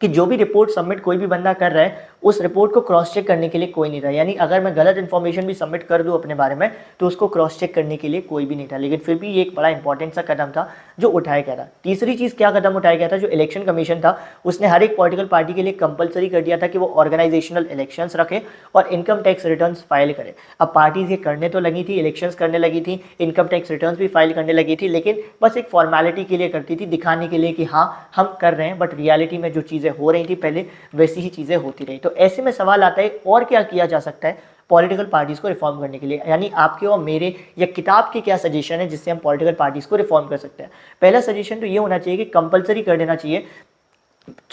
कि जो भी रिपोर्ट सबमिट कोई भी बंदा कर रहा है, उस रिपोर्ट को क्रॉस चेक करने के लिए कोई नहीं था। यानी अगर मैं गलत इन्फॉर्मेशन भी सबमिट कर दूं अपने बारे में, तो उसको क्रॉस चेक करने के लिए कोई भी नहीं था। लेकिन फिर भी ये एक बड़ा इंपॉर्टेंट सा कदम था जो उठाया गया था। तीसरी चीज़ क्या कदम उठाया गया था, जो इलेक्शन कमीशन था उसने हर एक पॉलिटिकल पार्टी के लिए कंपलसरी कर दिया था कि वो ऑर्गेनाइजेशनल इलेक्शंस रखे और इनकम टैक्स रिटर्न्स फाइल करे। अब पार्टीज ये करने तो लगी थी, इलेक्शंस करने लगी थी, इनकम टैक्स रिटर्न्स भी फाइल करने लगी थी, लेकिन बस एक फॉर्मेलिटी के लिए करती थी, दिखाने के लिए कि हाँ हम कर रहे हैं, बट रियलिटी में जो चीज़ें हो रही थी पहले वैसी ही चीज़ें होती रही। तो ऐसे में सवाल आता है और क्या किया जा सकता है पॉलिटिकल पार्टीज को रिफॉर्म करने के लिए, यानी आपके और मेरे या किताब के क्या सजेशन है जिससे हम पॉलिटिकल पार्टीज को रिफॉर्म कर सकते हैं। पहला सजेशन तो ये होना चाहिए कि कंपलसरी कर देना चाहिए,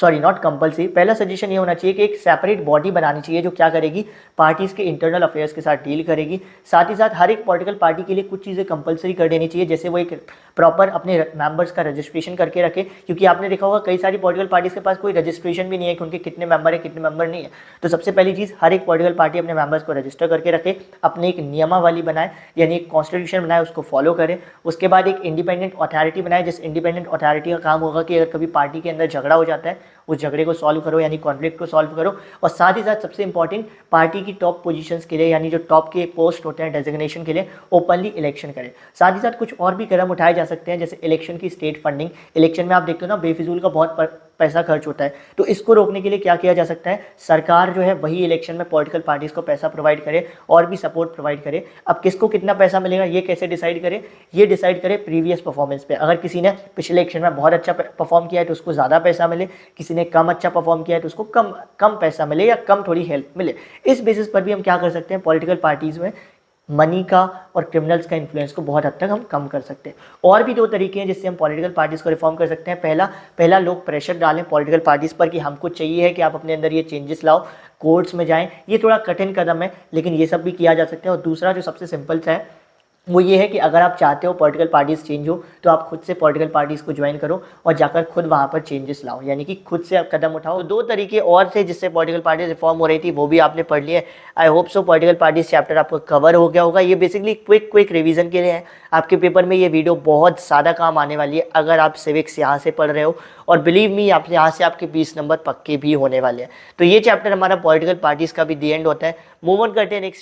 सॉरी नॉट कंपलसरी, पहला सजेशन ये होना चाहिए कि एक सेपरेट बॉडी बनानी चाहिए जो क्या करेगी, पार्टीज के इंटरनल अफेयर्स के साथ डील करेगी। साथ ही साथ हर एक पॉलिटिकल पार्टी के लिए कुछ चीज़ें कंपलसरी कर देनी चाहिए, जैसे वो एक प्रॉपर अपने मेंबर्स का रजिस्ट्रेशन करके रखे, क्योंकि आपने देखा होगा कई सारी पॉलिटिकल पार्टीज के पास कोई रजिस्ट्रेशन भी नहीं है कि उनके कितने मेंबर है कितने मेंबर नहीं है। तो सबसे पहली चीज़, हर एक पॉलिटिकल पार्टी अपने मेंबर्स को रजिस्टर करके रखे, अपने एक नियमावली बनाए, यानी एक कॉन्स्टिट्यूशन बनाए, उसको फॉलो करे। उसके बाद एक इंडिपेंडेंट अथॉरिटी बनाए, जिस इंडिपेंडेंट अथॉरिटी का काम होगा कि अगर कभी पार्टी के अंदर झगड़ा हो जाता है, उस झगड़े को सॉल्व करो, यानी कॉन्फ्लिक्ट को सॉल्व करो। और साथ ही साथ सबसे इंपॉर्टेंट, पार्टी की टॉप पोजीशंस के लिए, यानी जो टॉप के पोस्ट होते हैं डेजिग्नेशन के लिए, ओपनली इलेक्शन करें। साथ ही साथ कुछ और भी कदम उठाए जा सकते हैं, जैसे इलेक्शन की स्टेट फंडिंग। इलेक्शन में आप देखते हो ना, बेफिजूल का बहुत पैसा खर्च होता है, तो इसको रोकने के लिए क्या किया जा सकता है, सरकार जो है वही इलेक्शन में पॉलिटिकल पार्टीज को पैसा प्रोवाइड करे और भी सपोर्ट प्रोवाइड करे। अब किसको कितना पैसा मिलेगा ये कैसे डिसाइड करे, ये डिसाइड करे प्रीवियस परफॉर्मेंस पे। अगर किसी ने पिछले इलेक्शन में बहुत अच्छा परफॉर्म किया है तो उसको ज़्यादा पैसा मिले, किसी ने कम अच्छा परफॉर्म किया है तो उसको कम पैसा मिले या कम थोड़ी हेल्प मिले। इस बेसिस पर भी हम क्या कर सकते हैं, पॉलिटिकल पार्टीज में मनी का और क्रिमिनल्स का इन्फ्लुएंस को बहुत हद तक हम कम कर सकते हैं। और भी 2 तरीके हैं जिससे हम पॉलिटिकल पार्टीज़ को रिफॉर्म कर सकते हैं। पहला लोग प्रेशर डालें पॉलिटिकल पार्टीज़ पर कि हमको चाहिए है कि आप अपने अंदर ये चेंजेस लाओ, कोर्ट्स में जाएं। ये थोड़ा कठिन कदम है, लेकिन ये सब भी किया जा सकता है। और दूसरा जो सबसे सिंपल सा है वो ये है कि अगर आप चाहते हो पॉलिटिकल पार्टीज़ चेंज हो, तो आप खुद से पॉलिटिकल पार्टीज़ को ज्वाइन करो और जाकर खुद वहाँ पर चेंजेस लाओ, यानी कि खुद से आप कदम उठाओ। तो 2 तरीके और थे जिससे पॉलिटिकल पार्टीज रिफॉर्म हो रही थी, वो भी आपने पढ़ लिया। I hope so political parties chapter आपको कवर हो गया होगा। ये बेसिकली क्विक रिवीजन के लिए है। आपके पेपर में ये वीडियो बहुत ज़्यादा काम आने वाली है अगर आप सिविक्स यहाँ से पढ़ रहे हो, और बिलीव मी आप यहाँ से आपके 20 नंबर पक्के भी होने वाले हैं। तो ये चैप्टर हमारा पॉलिटिकल पार्टीज का भी दी एंड होता है। मूव ऑन करते हैं नेक्स्ट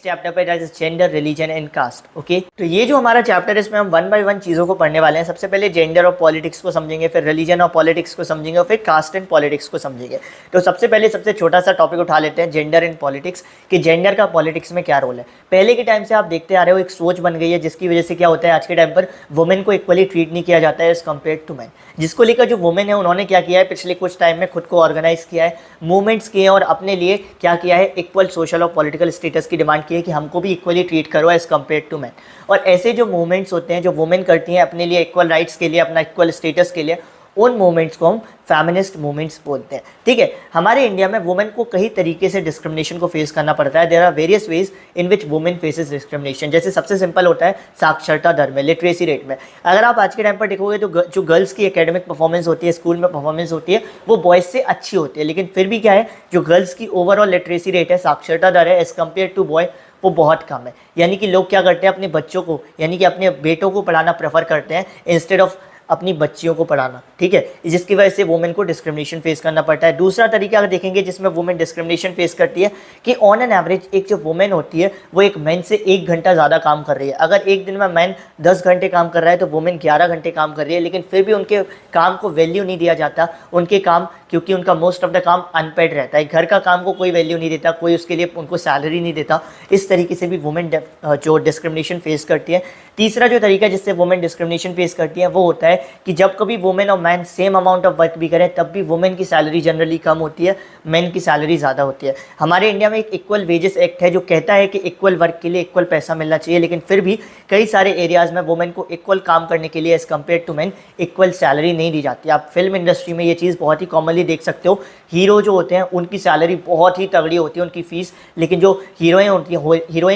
चैप्टर पे, that is gender, religion and caste. Okay, तो ये जो हमारा चैप्टर है इसमें हम 1 बाय 1 चीज़ों को पढ़ने वाले हैं। सबसे पहले जेंडर और पॉलिटिक्स को समझेंगे, फिर रिलीजन और पॉलिटिक्स को समझेंगे, और फिर कास्ट एंड पॉलिटिक्स को समझेंगे। तो सबसे पहले सबसे छोटा सा टॉपिक उठा लेते हैं, जेंडर एंड पॉलिटिक्स, कि जेंडर का पॉलिटिक्स में क्या रोल है। पहले के टाइम से आप देखते आ रहे हो एक सोच बन गई है, जिसकी वजह से क्या होता है, आज के टाइम पर वुमेन को इक्वली ट्रीट नहीं किया जाता है एज कम्पेयर टू मैन। जिसको लेकर जो वुमेन है उन्होंने क्या किया है, पिछले कुछ टाइम में खुद को ऑर्गेनाइज किया है, मूवमेंट्स किए हैं और अपने लिए क्या किया है, इक्वल सोशल और पॉलिटिकल स्टेटस की डिमांड की है कि हमको भी इक्वली ट्रीट करो एज कम्पेयर टू मैन। और ऐसे जो मूवमेंट्स होते हैं जो वुमेन करती हैं अपने लिए इक्वल राइट्स के लिए, अपना इक्वल स्टेटस के लिए, उन मूवमेंट्स को हम फेमिनिस्ट मूवमेंट्स बोलते हैं। ठीक है, हमारे इंडिया में वुमेन को कई तरीके से डिस्क्रिमिनेशन को फेस करना पड़ता है। There are various ways in which women faces discrimination. जैसे सबसे सिंपल होता है साक्षरता दर में, लिटरेसी रेट में। अगर आप आज के टाइम पर देखोगे तो जो गर्ल्स की एकेडमिक परफॉर्मेंस होती है, स्कूल में परफॉर्मेंस होती है, वो बॉयज़ से अच्छी होती है, लेकिन फिर भी क्या है, जो गर्ल्स की ओवरऑल लिटरेसी रेट है, साक्षरता दर है, एज कम्पेयर टू बॉय, वो बहुत कम है। यानी कि लोग क्या करते हैं, अपने बच्चों को यानी कि अपने बेटों को पढ़ाना प्रेफर करते हैं इंस्टेड ऑफ अपनी बच्चियों को पढ़ाना। ठीक है, जिसकी वजह से वुमेन को डिस्क्रिमिनेशन फेस करना पड़ता है। दूसरा तरीका अगर देखेंगे जिसमें वुमेन डिस्क्रिमिनेशन फेस करती है कि ऑन एन एवरेज एक जो वुमेन होती है वो एक मैन से 1 घंटा ज़्यादा काम कर रही है। अगर एक दिन में मैन 10 घंटे काम कर रहा है तो वुमेन 11 घंटे काम कर रही है, लेकिन फिर भी उनके काम को वैल्यू नहीं दिया जाता। उनके काम, क्योंकि उनका मोस्ट ऑफ द काम अनपेड रहता है, घर का काम को कोई वैल्यू नहीं देता, कोई उसके लिए उनको सैलरी नहीं देता। इस तरीके से भी वुमेन जो डिस्क्रिमिनेशन फेस करती है। तीसरा जो तरीका जिससे वुमेन डिस्क्रिमिनेशन फेस करती है वो होता है कि जब कभी वुमेन और man same amount of work भी करें तब भी वुमेन की सैलरी जनरली कम होती है, मैन की सैलरी ज़्यादा होती है। हमारे इंडिया में एक इक्वल वेजेस एक्ट है जो कहता है कि इक्वल वर्क के लिए इक्वल पैसा मिलना चाहिए, लेकिन फिर भी कई सारे एरियाज़ में वुमेन को इक्वल काम करने के लिए as compare to man equal salary नहीं दी जाती। आप फिल्म इंडस्ट्री में ये चीज़ बहुत ही कॉमनली देख सकते हो। हीरो जो होते हैं उनकी सैलरी बहुत ही तगड़ी होती है, उनकी फीस, लेकिन जो हीरोइन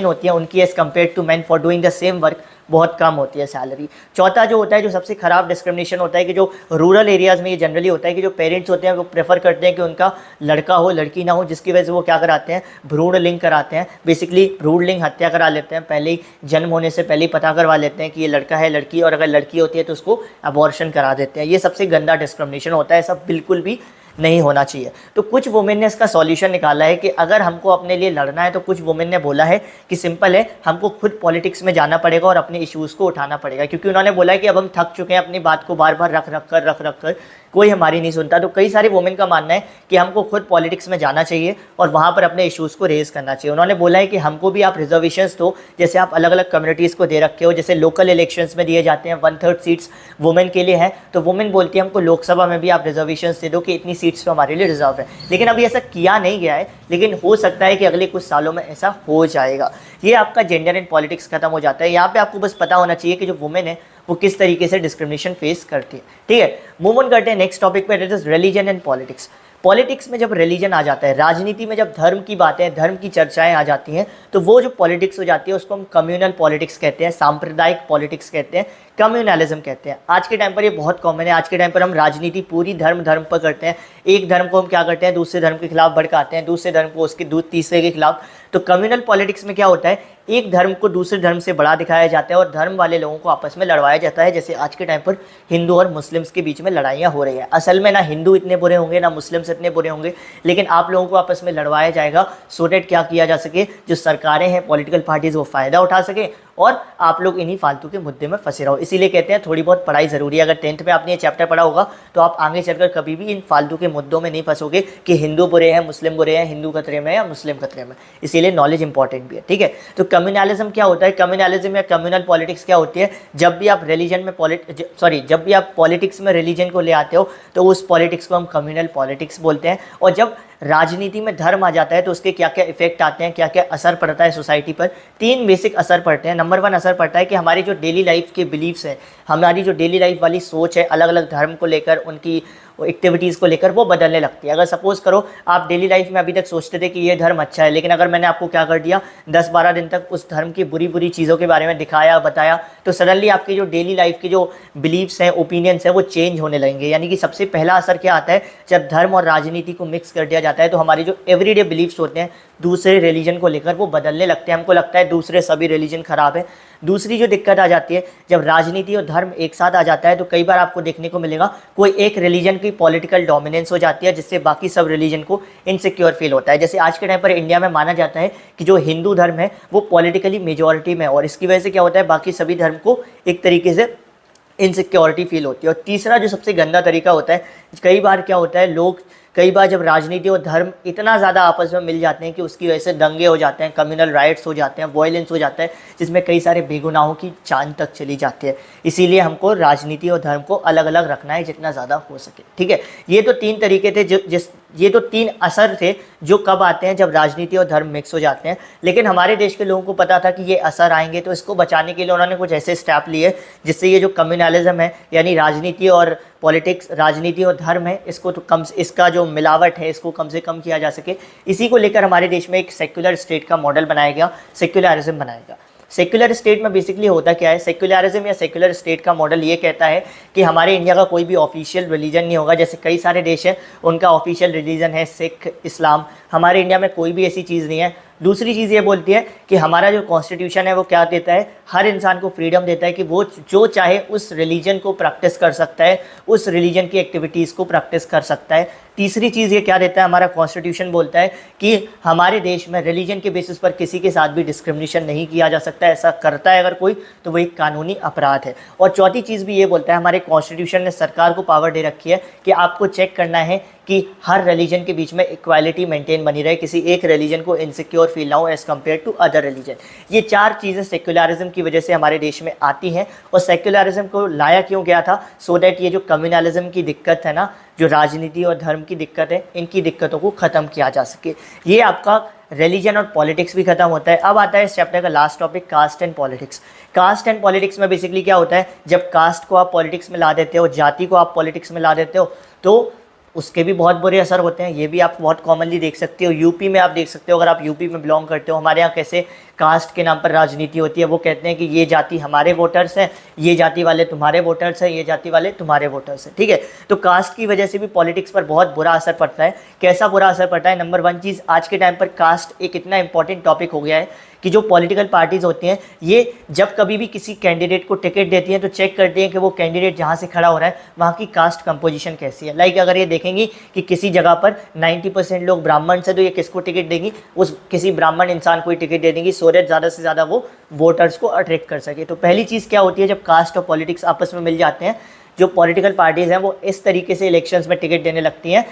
होती है उनकी as compare to man for doing the same work बहुत कम होती है सैलरी। चौथा जो होता है, जो सबसे खराब डिस्क्रिमिनेशन होता है, कि जो रूरल एरियाज़ में ये जनरली होता है कि जो पेरेंट्स होते हैं वो प्रेफर करते हैं कि उनका लड़का हो लड़की ना हो, जिसकी वजह से वो क्या कराते हैं, भ्रूण लिंग कराते हैं। बेसिकली भ्रूण लिंग हत्या करा लेते हैं, पहले ही जन्म होने से पहले ही पता करवा लेते हैं कि ये लड़का है लड़की, और अगर लड़की होती है तो उसको अबॉर्शन करा देते हैं। ये सबसे गंदा डिस्क्रिमिनेशन होता है, सब बिल्कुल भी नहीं होना चाहिए। तो कुछ वुमेन ने इसका सॉल्यूशन निकाला है कि अगर हमको अपने लिए लड़ना है तो कुछ वुमेन ने बोला है कि सिंपल है, हमको खुद पॉलिटिक्स में जाना पड़ेगा और अपने इश्यूज़ को उठाना पड़ेगा, क्योंकि उन्होंने बोला है कि अब हम थक चुके हैं अपनी बात को बार बार रख कर कोई हमारी नहीं सुनता। तो कई सारे वुमेन का मानना है कि हमको खुद पॉलिटिक्स में जाना चाहिए और वहाँ पर अपने इश्यूज़ को रेज़ करना चाहिए। उन्होंने बोला है कि हमको भी आप रिजर्वेशंस दो, जैसे आप अलग अलग कम्युनिटीज़ को दे रखे हो, जैसे लोकल इलेक्शंस में दिए जाते हैं 1/3 सीट्स वुमेन के लिए हैं, तो वुमेन बोलती है हमको लोकसभा में भी आप रिजर्वेशंस दे दो कि इतनी सीट्स तो हमारे लिए रिजर्व है। लेकिन अभी ऐसा किया नहीं गया है, लेकिन हो सकता है कि अगले कुछ सालों में ऐसा हो जाएगा। ये आपका जेंडर एंड पॉलिटिक्स खत्म हो जाता है। यहाँ पे आपको बस पता होना चाहिए कि जो वुमेन है वो किस तरीके से डिस्क्रिमिनेशन फेस करती है। ठीक है, मूव ऑन करते हैं नेक्स्ट टॉपिक पे, that is religion and politics. Politics में जब रिलीजन आ जाता है, राजनीति में जब धर्म की बातें, धर्म की चर्चाएं आ जाती हैं, तो वो जो पॉलिटिक्स हो जाती है उसको हम कम्युनल पॉलिटिक्स कहते हैं, सांप्रदायिक पॉलिटिक्स कहते हैं, कम्युनलिज्म कहते हैं। आज के टाइम पर ये बहुत कॉमन है। आज के टाइम पर हम राजनीति पूरी धर्म पर करते हैं। एक धर्म को हम क्या करते हैं, दूसरे धर्म के खिलाफ भड़काते हैं, दूसरे धर्म को उसके तीसरे के खिलाफ। तो कम्युनल पॉलिटिक्स में क्या होता है, एक धर्म को दूसरे धर्म से बड़ा दिखाया जाता है और धर्म वाले लोगों को आपस में लड़वाया जाता है। जैसे आज के टाइम पर हिंदू और मुस्लिम्स के बीच में लड़ाइयाँ हो रही है। असल में ना हिंदू इतने बुरे होंगे ना मुस्लिम्स इतने बुरे होंगे, लेकिन आप लोगों को आपस में लड़वाया जाएगा सो डेट क्या किया जा सके, जो सरकारें हैं, पॉलिटिकल पार्टीज, वो फ़ायदा उठा सके और आप लोग इन्हीं फालतू के मुद्दे में फंसे रहो। इसीलिए कहते हैं थोड़ी बहुत पढ़ाई ज़रूरी है। अगर 10th में आपने ये चैप्टर पढ़ा होगा तो आप आगे चलकर कभी भी इन फालतू के मुद्दों में नहीं फंसोगे कि हिंदू बुरे हैं, मुस्लिम बुरे हैं, हिंदू खतरे में या मुस्लिम खतरे में। इसीलिए नॉलेज इंपॉर्टेंट भी है। ठीक है, तो कम्युनलिज्म क्या होता है, कम्युनलिज्म या कम्युनल पॉलिटिक्स क्या होती है, जब भी आप रिलीजन में जब भी आप पॉलिटिक्स में रिलीजन को ले आते हो तो उस पॉलिटिक्स को हम कम्युनल पॉलिटिक्स बोलते हैं। और जब राजनीति में धर्म आ जाता है तो उसके क्या क्या इफेक्ट आते हैं, क्या क्या असर पड़ता है सोसाइटी पर। 3 बेसिक असर पड़ते हैं। नंबर 1 असर पड़ता है कि हमारी जो डेली लाइफ के बिलीव्स हैं, हमारी जो डेली लाइफ वाली सोच है अलग अलग धर्म को लेकर, उनकी एक्टिविटीज़ को लेकर, वो बदलने लगती है। अगर सपोज़ करो आप डेली लाइफ में अभी तक सोचते थे कि ये धर्म अच्छा है, लेकिन अगर मैंने आपको क्या कर दिया, 10-12 दिन तक उस धर्म की बुरी बुरी चीज़ों के बारे में दिखाया, बताया, तो सडनली आपकी जो डेली लाइफ की जो बिलीव्स हैं, ओपिनियंस हैं, वो चेंज होने लगेंगे। यानी कि सबसे पहला असर क्या आता है, जब धर्म और राजनीति को मिक्स कर दिया जाता है तो हमारी जो एवरीडे बिलीव्स होते हैं दूसरे रिलीजन को लेकर, वो बदलने लगते हैं। हमको लगता है दूसरे सभी रिलीजन खराब है। दूसरी जो दिक्कत आ जाती है, जब राजनीति और धर्म एक साथ आ जाता है तो कई बार आपको देखने को मिलेगा कोई एक रिलीजन की पॉलिटिकल डोमिनेंस हो जाती है, जिससे बाकी सब रिलीजन को इनसिक्योर फील होता है। जैसे आज के टाइम पर इंडिया में माना जाता है कि जो हिंदू धर्म है वो पॉलिटिकली मेजॉरिटी में है, और इसकी वजह से क्या होता है, बाकी सभी धर्म को एक तरीके से इनसिक्योरिटी फील होती है। और तीसरा जो सबसे गंदा तरीका होता है, कई बार क्या होता है, लोग कई बार जब राजनीति और धर्म इतना ज़्यादा आपस में मिल जाते हैं कि उसकी वजह से दंगे हो जाते हैं, कम्युनल राइट्स हो जाते हैं, वॉयलेंस हो जाता है, जिसमें कई सारे बेगुनाहों की जान तक चली जाती है। इसीलिए हमको राजनीति और धर्म को अलग अलग रखना है जितना ज़्यादा हो सके। ठीक है, ये तो 3 तरीके थे ये तो 3 असर थे जो कब आते हैं, जब राजनीति और धर्म मिक्स हो जाते हैं। लेकिन हमारे देश के लोगों को पता था कि ये असर आएंगे, तो इसको बचाने के लिए उन्होंने कुछ ऐसे स्टेप लिए जिससे ये जो कम्युनलिज्म है, यानी राजनीति और पॉलिटिक्स, राजनीति और धर्म है, इसको तो कम, इसका जो मिलावट है इसको कम से कम किया जा सके। इसी को लेकर हमारे देश में एक सेक्युलर स्टेट का मॉडल बनाया गया, सेक्युलरिज्म बनाया गया। सेक्युलर स्टेट में बेसिकली होता क्या है, सेक्युलरिज्म या सेक्युलर स्टेट का मॉडल ये कहता है कि हमारे इंडिया का कोई भी ऑफिशियल रिलीजन नहीं होगा। जैसे कई सारे देश हैं उनका ऑफिशियल रिलीजन है सिख, इस्लाम, हमारे इंडिया में कोई भी ऐसी चीज़ नहीं है। दूसरी चीज़ ये बोलती है कि हमारा जो कॉन्स्टिट्यूशन है वो क्या देता है, हर इंसान को फ्रीडम देता है कि वो जो चाहे उस रिलीजन को प्रैक्टिस कर सकता है, उस रिलीजन की एक्टिविटीज़ को प्रैक्टिस कर सकता है। तीसरी चीज़ ये क्या देता है, हमारा कॉन्स्टिट्यूशन बोलता है कि हमारे देश में रिलीजन के बेसिस पर किसी के साथ भी डिस्क्रिमिनेशन नहीं किया जा सकता है। ऐसा करता है अगर कोई तो वो एक कानूनी अपराध है। और चौथी चीज़ भी ये बोलता है, हमारे कॉन्स्टिट्यूशन ने सरकार को पावर दे रखी है कि आपको चेक करना है कि हर रिलीजन के बीच में इक्वालिटी मेंटेन बनी रहे, किसी एक रिलीजन को इनसिक्योर फील ना हो as compare to other religion. ये 4 चीज़ें सेक्युलरिज्म की वजह से हमारे देश में आती हैं। और सेक्युलरिज्म को लाया क्यों गया था, सो दैट ये जो कम्युनलिज्म की दिक्कत है ना, जो राजनीति और धर्म की दिक्कत है, इनकी दिक्कतों को ख़त्म किया जा सके। ये आपका रिलीजन और पॉलिटिक्स भी खत्म होता है। अब आता है इस चैप्टर का last topic, caste and politics. Caste and politics में बेसिकली क्या होता है, जब कास्ट को आप पॉलिटिक्स में ला देते हो, जाति को आप पॉलिटिक्स में ला देते हो, तो उसके भी बहुत बुरे असर होते हैं। ये भी आप बहुत कॉमनली देख सकते हो। यूपी में आप देख सकते हो, अगर आप यूपी में बिलोंग करते हो, हमारे यहाँ कैसे कास्ट के नाम पर राजनीति होती है। वो कहते हैं कि ये जाति हमारे वोटर्स हैं, ये जाति वाले तुम्हारे वोटर्स हैं, ये जाति वाले तुम्हारे वोटर्स हैं, ठीक है। तो कास्ट की वजह से भी पॉलिटिक्स पर बहुत बुरा असर पड़ता है। कैसा बुरा असर पड़ता है, नंबर 1 चीज़, आज के टाइम पर कास्ट एक इतना इंपॉर्टेंट टॉपिक हो गया है कि जो पॉलिटिकल पार्टीज़ होती हैं, ये जब कभी भी किसी कैंडिडेट को टिकट देती हैं तो चेक करते हैं कि वो कैंडिडेट जहाँ से खड़ा हो रहा है वहाँ की कास्ट कंपोजिशन कैसी है। लाइक अगर ये देखेंगी कि किसी जगह पर 90% लोग ब्राह्मण से, तो ये किसको टिकट देंगी, उस किसी ब्राह्मण इंसान को ही टिकट दे देंगी, सो दैट ज़्यादा से ज़्यादा वो वोटर्स को अट्रैक्ट कर सके। तो पहली चीज़ क्या होती है, जब कास्ट और पॉलिटिक्स आपस में मिल जाते हैं, जो पॉलिटिकल पार्टीज़ हैं वो इस तरीके से इलेक्शंस में टिकट देने लगती हैं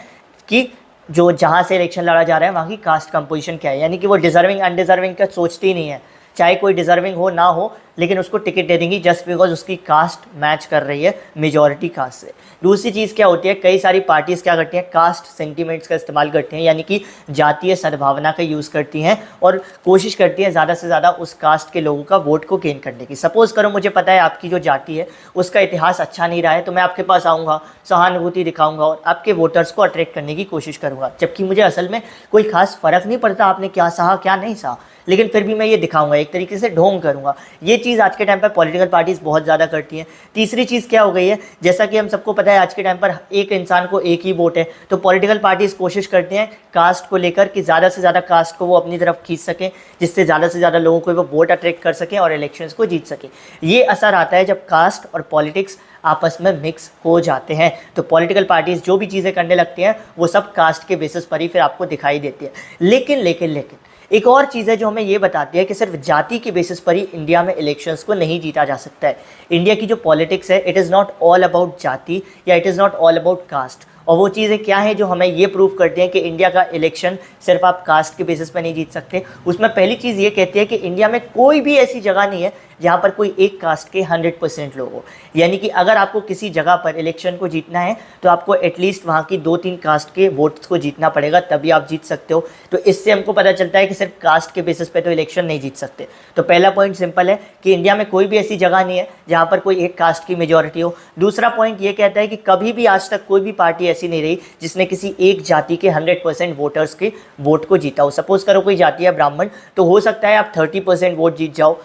कि जो जहाँ से इलेक्शन लड़ा जा रहा है वहाँ की कास्ट कंपोजिशन क्या है, यानी कि वो डिजर्विंग अनडिजर्विंग का सोचती ही नहीं है। चाहे कोई डिजर्विंग हो ना हो, लेकिन उसको टिकट दे देंगी जस्ट बिकॉज उसकी कास्ट मैच कर रही है मेजॉरिटी कास्ट से। दूसरी चीज़ क्या होती है, कई सारी पार्टीज़ क्या करती हैं, कास्ट सेंटीमेंट्स का इस्तेमाल करती हैं, यानी कि जातीय सद्भावना का यूज़ करती हैं और कोशिश करती हैं ज़्यादा से ज़्यादा उस कास्ट के लोगों का वोट को गेन करने की। सपोज़ करो मुझे पता है आपकी जो जाति है उसका इतिहास अच्छा नहीं रहा है, तो मैं आपके पास आऊँगा, सहानुभूति दिखाऊँगा और आपके वोटर्स को अट्रैक्ट करने की कोशिश करूँगा, जबकि मुझे असल में कोई खास फ़र्क नहीं पड़ता आपने क्या सहा क्या नहीं सहा, लेकिन फिर भी मैं ये दिखाऊंगा, एक तरीके से ढोंग करूंगा। ये चीज़ आज के टाइम पर पॉलिटिकल पार्टीज़ बहुत ज़्यादा करती हैं। तीसरी चीज़ क्या हो गई है, जैसा कि हम सबको पता है आज के टाइम पर एक इंसान को एक ही वोट है, तो पॉलिटिकल पार्टीज़ कोशिश करते हैं कास्ट को लेकर कि ज़्यादा से ज़्यादा कास्ट को वो अपनी तरफ खींच सकें, जिससे ज़्यादा से ज़्यादा लोगों को वो वोट अट्रैक्ट कर सकें और इलेक्शंस को जीत सकें। ये असर आता है जब कास्ट और पॉलिटिक्स आपस में मिक्स हो जाते हैं। तो पॉलिटिकल पार्टीज़ जो भी चीज़ें करने लगती हैं वो सब कास्ट के बेसिस पर ही फिर आपको दिखाई देती है। लेकिन एक और चीज़ है जो हमें ये बताती है कि सिर्फ जाति के बेसिस पर ही इंडिया में इलेक्शंस को नहीं जीता जा सकता है। इंडिया की जो पॉलिटिक्स है, it is not all about जाति या it is not all about cast. और वो चीज़ें क्या हैं जो हमें ये प्रूव करती हैं कि इंडिया का इलेक्शन सिर्फ आप कास्ट के बेसिस पर नहीं जीत सकते। उसमें पहली चीज़ ये कहती है कि इंडिया में कोई भी ऐसी जगह नहीं है जहाँ पर कोई एक कास्ट के 100% लोग हो, यानी कि अगर आपको किसी जगह पर इलेक्शन को जीतना है तो आपको एटलीस्ट वहाँ की 2-3 कास्ट के वोट्स को जीतना पड़ेगा, तभी आप जीत सकते हो। तो इससे हमको पता चलता है कि सिर्फ कास्ट के बेसिस पे तो इलेक्शन नहीं जीत सकते। तो पहला पॉइंट सिंपल है कि इंडिया में कोई भी ऐसी जगह नहीं है जहाँ पर कोई एक कास्ट की मेजॉरिटी हो। दूसरा पॉइंट ये कहता है कि कभी भी आज तक कोई भी पार्टी ऐसी नहीं रही जिसने किसी एक जाति के 100% वोटर्स के वोट को जीता हो। सपोज करो कोई जाति है ब्राह्मण, तो हो सकता है आप 30% वोट जीत जाओ,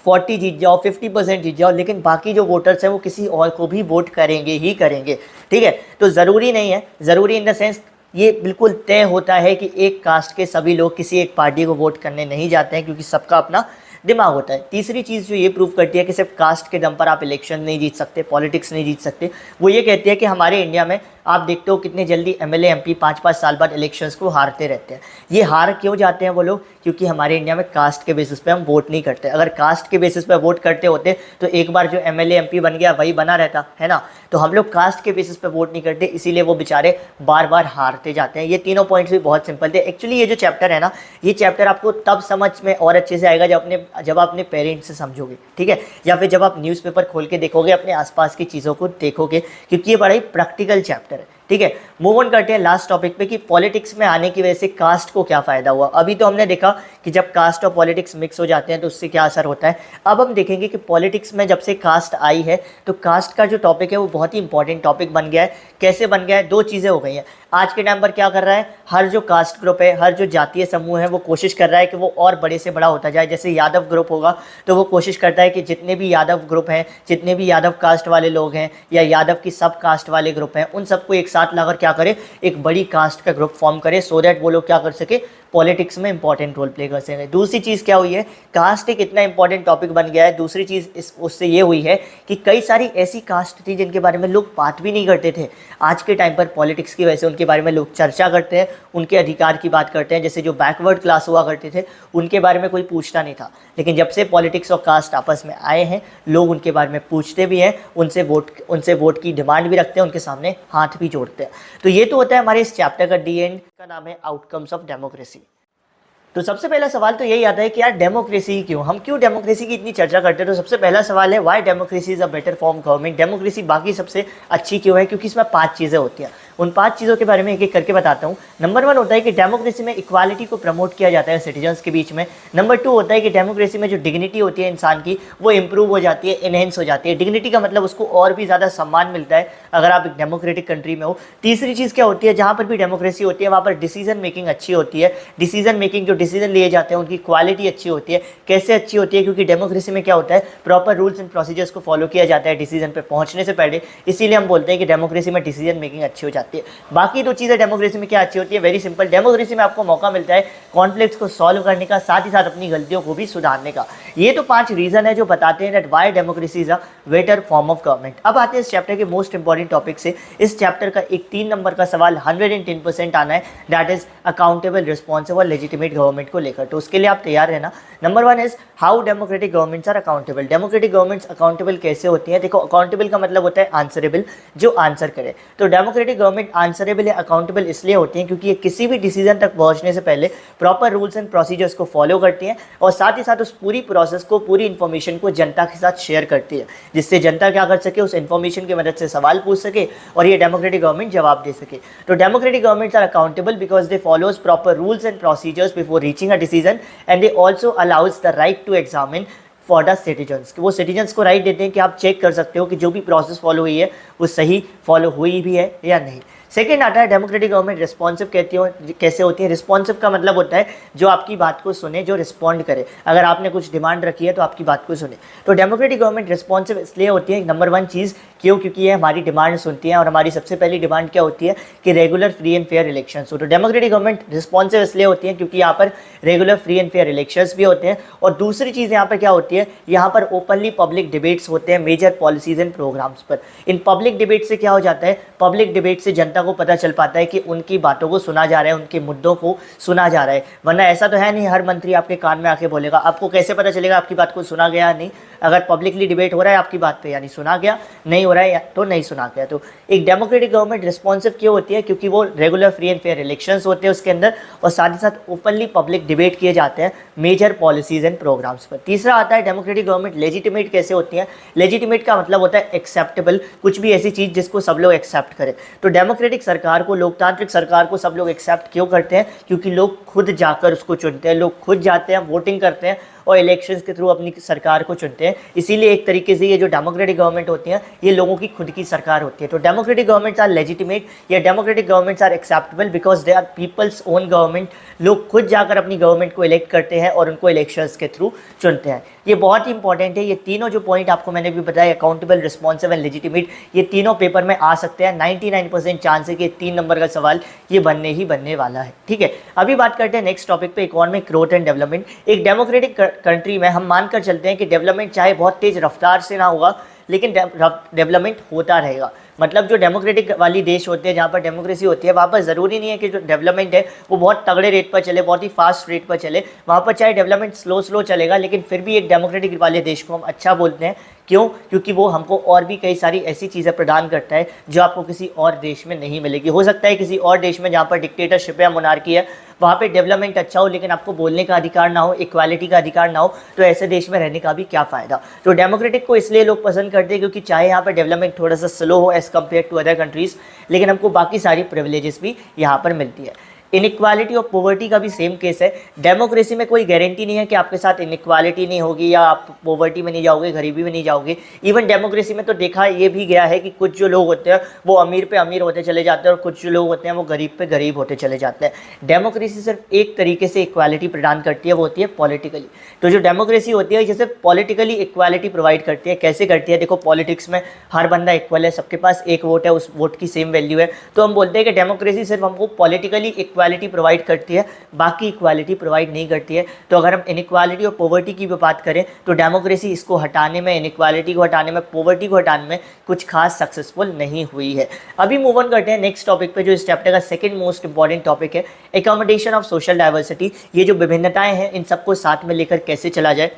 40 जीत जाओ, 50% जीत जाओ, लेकिन बाकी जो वोटर्स हैं वो किसी और को भी वोट करेंगे ही करेंगे, ठीक है। तो ज़रूरी नहीं है, ज़रूरी इन द सेंस ये बिल्कुल तय होता है कि एक कास्ट के सभी लोग किसी एक पार्टी को वोट करने नहीं जाते हैं, क्योंकि सबका अपना दिमाग होता है। तीसरी चीज़ जो ये प्रूव करती है कि सिर्फ कास्ट के दम पर आप इलेक्शन नहीं जीत सकते, पॉलिटिक्स नहीं जीत सकते, वो ये कहती है कि हमारे इंडिया में आप देखते हो कितने जल्दी एमएलए एमपी 5-5 साल बाद इलेक्शंस को हारते रहते हैं। ये हार क्यों जाते हैं वो लोग, क्योंकि हमारे इंडिया में कास्ट के बेसिस पे हम वोट नहीं करते। अगर कास्ट के बेसिस पे वोट करते होते तो एक बार जो एमएलए एमपी बन गया वही बना रहता है ना। तो हम लोग कास्ट के बेसिस पे वोट नहीं करते, इसीलिए वो बेचारे बार बार हारते जाते हैं। ये तीनों पॉइंट्स भी बहुत सिंपल थे। एक्चुअली ये जो चैप्टर है ना, ये चैप्टर आपको तब समझ में और अच्छे से आएगा जब आप अपने पेरेंट्स से समझोगे, ठीक है, या फिर जब आप न्यूज़पेपर खोल के देखोगे, अपने आसपास की चीज़ों को देखोगे, क्योंकि ये बड़ा ही प्रैक्टिकल चैप्टर है। ठीक है, मूव ऑन करते हैं लास्ट टॉपिक पे कि पॉलिटिक्स में आने की वजह से कास्ट को क्या फ़ायदा हुआ। अभी तो हमने देखा कि जब कास्ट और पॉलिटिक्स मिक्स हो जाते हैं तो उससे क्या असर होता है। अब हम देखेंगे कि पॉलिटिक्स में जब से कास्ट आई है तो कास्ट का जो टॉपिक है वो बहुत ही इंपॉर्टेंट टॉपिक बन गया है। कैसे बन गया है, दो चीज़ें हो गई हैं। आज के टाइम पर क्या कर रहा है, हर जो कास्ट ग्रुप है, हर जो जातीय समूह है, वो कोशिश कर रहा है कि वो और बड़े से बड़ा होता जाए। जैसे यादव ग्रुप होगा तो वो कोशिश करता है कि जितने भी यादव ग्रुप हैं, जितने भी यादव कास्ट वाले लोग हैं या यादव की सब कास्ट वाले ग्रुप हैं, उन सबको एक साथ लाकर क्या करे, एक बड़ी कास्ट का ग्रुप फॉर्म करे, सो दैट वो लोग क्या कर सके, पॉलिटिक्स में इंपॉर्टेंट रोल प्ले कर सकें। दूसरी चीज़ क्या हुई है, कास्ट एक इतना इंपॉर्टेंट टॉपिक बन गया है। दूसरी चीज़ उससे ये हुई है कि कई सारी ऐसी कास्ट थी जिनके बारे में लोग बात भी नहीं करते थे। आज के टाइम पर पॉलिटिक्स की वजह से उनके बारे में लोग चर्चा करते हैं, उनके अधिकार की बात करते हैं। जैसे जो बैकवर्ड क्लास हुआ करते थे उनके बारे में कोई पूछता नहीं था, लेकिन जब से पॉलिटिक्स और कास्ट आपस में आए हैं लोग उनके बारे में पूछते भी हैं, उनसे वोट की डिमांड भी रखते हैं, उनके सामने हाथ भी जोड़ते हैं। तो ये तो होता है हमारे इस चैप्टर का डी एंड, का नाम है आउटकम्स ऑफ डेमोक्रेसी। तो सबसे पहला सवाल तो यही आता है कि यार डेमोक्रेसी क्यों, हम क्यों डेमोक्रेसी की इतनी चर्चा करते हैं। तो सबसे पहला सवाल है why democracy is a better form government. Democracy बाकी सबसे अच्छी क्यों है, क्योंकि इसमें 5 चीज़ें होती हैं। उन 5 चीज़ों के बारे में एक एक करके बताता हूँ। नंबर 1 होता है कि डेमोक्रेसी में इक्वालिटी को प्रमोट किया जाता है सिटीजन्स के बीच में। नंबर 2 होता है कि डेमोक्रेसी में जो डिग्निटी होती है इंसान की वो इंप्रूव हो जाती है, इनहेंस हो जाती है। डिग्निटी का मतलब उसको और भी ज़्यादा सम्मान मिलता है अगर आप एक डेमोक्रेटिक कंट्री में हो। तीसरी चीज़ क्या होती है, जहाँ पर भी डेमोक्रेसी होती है वहाँ पर डिसीजन मेकिंग अच्छी होती है। डिसीजन मेकिंग, जो डिसीजन लिए जाते हैं उनकी क्वालिटी अच्छी होती है। कैसे अच्छी होती है, क्योंकि डेमोक्रेसी में क्या होता है, प्रॉपर रूल्स एंड प्रोसीजर्स को फॉलो किया जाता है डिसीजन पे पहुंचने से पहले। इसीलिए हम बोलते हैं कि डेमोक्रेसी में डिसीजन मेकिंग अच्छी हो जाती है। बाकी 2 चीज़ें डेमोक्रेसी में क्या अच्छी होती है, वेरी सिंपल। डेमोक्रेसी में आपको मौका मिलता है कॉन्फ्लिक्ट्स को सॉल्व करने का, साथ ही साथ अपनी गलतियों को भी सुधारने का। ये तो 5 रीजन है जो बताते हैं that why democracy is a better form of government. अब आते हैं इस चैप्टर के मोस्ट इंपॉर्टेंट टॉपिक से। इस चैप्टर का एक 3 नंबर का सवाल 110% आना है, that is accountable, responsible, legitimate government को लेकर। तो उसके लिए आप तैयार रहना। Number 1 is how democratic governments are accountable. Democratic governments accountable कैसे होती है। देखो, अकाउंटेबल का मतलब होता है आंसरेबल, जो आंसर करे। तो डेमोक्रेटिक गवर्नमेंट आंसरेबल या अकाउंटेबल इसलिए होती हैं क्योंकि ये किसी भी डिसीजन तक पहुंचने से पहले प्रॉपर रूल्स एंड प्रोसीजर्स को फॉलो करती हैं और साथ ही साथ उस पूरी प्रोसेस को, पूरी इन्फॉर्मेशन को जनता के साथ शेयर करती है, जिससे जनता क्या कर सके, उस इन्फॉर्मेशन की मदद से सवाल पूछ सके और ये डेमोक्रेटिक गवर्नमेंट जवाब दे सके। तो democratic governments are accountable because they follows proper rules and procedures before reaching a decision and they also allows the right to examine for the citizens. वो सिटीजन्स को राइट देते हैं कि आप चेक कर सकते हो कि जो भी प्रोसेस फॉलो हुई है वो सही फॉलो हुई भी है या नहीं। सेकेंड आता है डेमोक्रेटिक गवर्नमेंट रिस्पॉन्सिव कैसे होती है। रिस्पॉन्सिव का मतलब होता है जो आपकी बात को सुने, जो रिस्पॉन्ड करे। अगर आपने कुछ डिमांड रखी है तो आपकी बात को सुने। तो डेमोक्रेटिक गवर्नमेंट रिस्पॉन्सिव इसलिए होती है, नंबर 1 चीज़ क्यों, क्योंकि ये हमारी डिमांड सुनती है और हमारी सबसे पहली डिमांड क्या होती है कि regular free and fair elections हो। तो डेमोक्रेटिक गवर्नमेंट रिस्पॉन्सिव इसलिए होती है क्योंकि यहाँ पर regular free and fair elections भी होते हैं। और दूसरी चीज़ यहाँ पर क्या होती है, यहाँ पर ओपनली पब्लिक डिबेट्स होते हैं मेजर पॉलिसीज एंड प्रोग्राम्स पर। इन पब्लिक डिबेट से क्या हो जाता है, पब्लिक डिबेट से जनता को पता चल पाता है कि उनकी बातों को सुना जा रहा है, उनके मुद्दों को सुना जा रहा है। वरना ऐसा तो है नहीं हर मंत्री आपके कान में आके बोलेगा। आपको कैसे पता चलेगा आपकी बात को सुना गया नहीं, अगर पब्लिकली डिबेट हो रहा है आपकी बात पे, यानी सुना गया, नहीं हो रहा है तो नहीं सुना गया। तो एक डेमोक्रेटिक गवर्नमेंट रिस्पॉन्सिव क्यों होती है, क्योंकि वो regular free and fair elections होते हैं उसके अंदर और साथ ही साथ ओपनली पब्लिक डिबेट किए जाते हैं मेजर पॉलिसीज एंड प्रोग्राम्स पर। तीसरा आता है डेमोक्रेटिक गवर्नमेंट लेजिटिमेट कैसे होती है। लेजिटिमेट का मतलब होता है एक्सेप्टेबल, कुछ भी ऐसी चीज़ जिसको सब लोग एक्सेप्ट करें। तो डेमोक्रेटिक सरकार को, लोकतांत्रिक सरकार को सब लोग एक्सेप्ट क्यों करते हैं, क्योंकि लोग खुद जाकर उसको चुनते हैं, लोग खुद जाते हैं, वोटिंग करते हैं और इलेक्शंस के थ्रू अपनी सरकार को चुनते हैं। इसीलिए एक तरीके से ये जो डेमोक्रेटिक गवर्नमेंट होती है ये लोगों की खुद की सरकार होती है। तो डेमोक्रेटिक गवर्नमेंट्स आर लेजिटिमेट या democratic governments are acceptable because they are people's own government. लोग खुद जाकर अपनी गवर्नमेंट को इलेक्ट करते हैं और उनको इलेक्शंस के थ्रू चुनते हैं। ये बहुत ही इंपॉर्टेंट है। ये तीनों जो पॉइंट आपको मैंने भी बताया, अकाउंटेबल, रिस्पॉन्सिव एंड लेजिटिमेट, ये तीनों पेपर में आ सकते हैं। 99% चांस है कि 3 नंबर का सवाल ये बनने वाला है। ठीक है, अभी बात करते हैं नेक्स्ट टॉपिक पे, इकोनॉमिक ग्रोथ एंड डेवलपमेंट। एक डेमोक्रेटिक कंट्री में हम मानकर चलते हैं कि डेवलपमेंट चाहे बहुत तेज रफ्तार से ना होगा लेकिन डेवलपमेंट होता रहेगा। मतलब जो डेमोक्रेटिक वाली देश होते हैं जहाँ पर डेमोक्रेसी होती है वहाँ पर ज़रूरी नहीं है कि जो डेवलपमेंट है वो बहुत तगड़े रेट पर चले, बहुत ही फास्ट रेट पर चले। वहाँ पर चाहे डेवलपमेंट स्लो चलेगा लेकिन फिर भी एक डेमोक्रेटिक वाले देश को हम अच्छा बोलते हैं। क्यों? क्योंकि वो हमको और भी कई सारी ऐसी चीज़ें प्रदान करता है जो आपको किसी और देश में नहीं मिलेगी। हो सकता है किसी और देश में जहाँ पर डिक्टेटरशिप या मोनार्की है वहाँ पे डेवलपमेंट अच्छा हो, लेकिन आपको बोलने का अधिकार ना हो, इक्वालिटी का अधिकार ना हो, तो ऐसे देश में रहने का भी क्या फ़ायदा। तो डेमोक्रेटिक को इसलिए लोग पसंद करते हैं क्योंकि चाहे यहाँ पर डेवलपमेंट थोड़ा सा स्लो हो as compare to other countries, लेकिन हमको बाकी सारी प्रिविलेजेस भी यहाँ पर मिलती है। इनइक्वालिटी और पॉवर्टी का भी सेम केस है। डेमोक्रेसी में कोई गारंटी नहीं है कि आपके साथ इनइक्वालिटी नहीं होगी या आप पॉवर्टी में नहीं जाओगे, गरीबी में नहीं जाओगे। इवन डेमोक्रेसी में तो देखा ये भी गया है कि कुछ जो लोग होते हैं वो अमीर पे अमीर होते चले जाते हैं और कुछ जो लोग होते हैं वो गरीब पे गरीब होते चले जाते हैं। डेमोक्रेसी सिर्फ एक तरीके से इक्वालिटी प्रदान करती है, वो होती है पॉलिटिकली। तो जो डेमोक्रेसी होती है जैसे पॉलिटिकली इक्वालिटी प्रोवाइड करती है। कैसे करती है? देखो, पॉलिटिक्स में हर बंदा इक्वल है, सबके पास एक वोट है, उस वोट की सेम वैल्यू है। तो हम बोलते हैं कि डेमोक्रेसी सिर्फ हमको पॉलिटिकली इक्वालिटी प्रोवाइड करती है, बाकी इक्वालिटी प्रोवाइड नहीं करती है। तो अगर हम इनइक्वालिटी और पॉवर्टी की भी बात करें तो डेमोक्रेसी इसको हटाने में, इनइक्वालिटी को हटाने में, पॉवर्टी को हटाने में कुछ खास सक्सेसफुल नहीं हुई है। अभी मूव ऑन करते हैं नेक्स्ट टॉपिक पे, जो इस चैप्टर का सेकंड मोस्ट इंपॉर्टेंट टॉपिक है, एकोमोडेशन ऑफ सोशल डाइवर्सिटी। ये जो विभिन्नताएं हैं इन सबको साथ में लेकर कैसे चला जाए।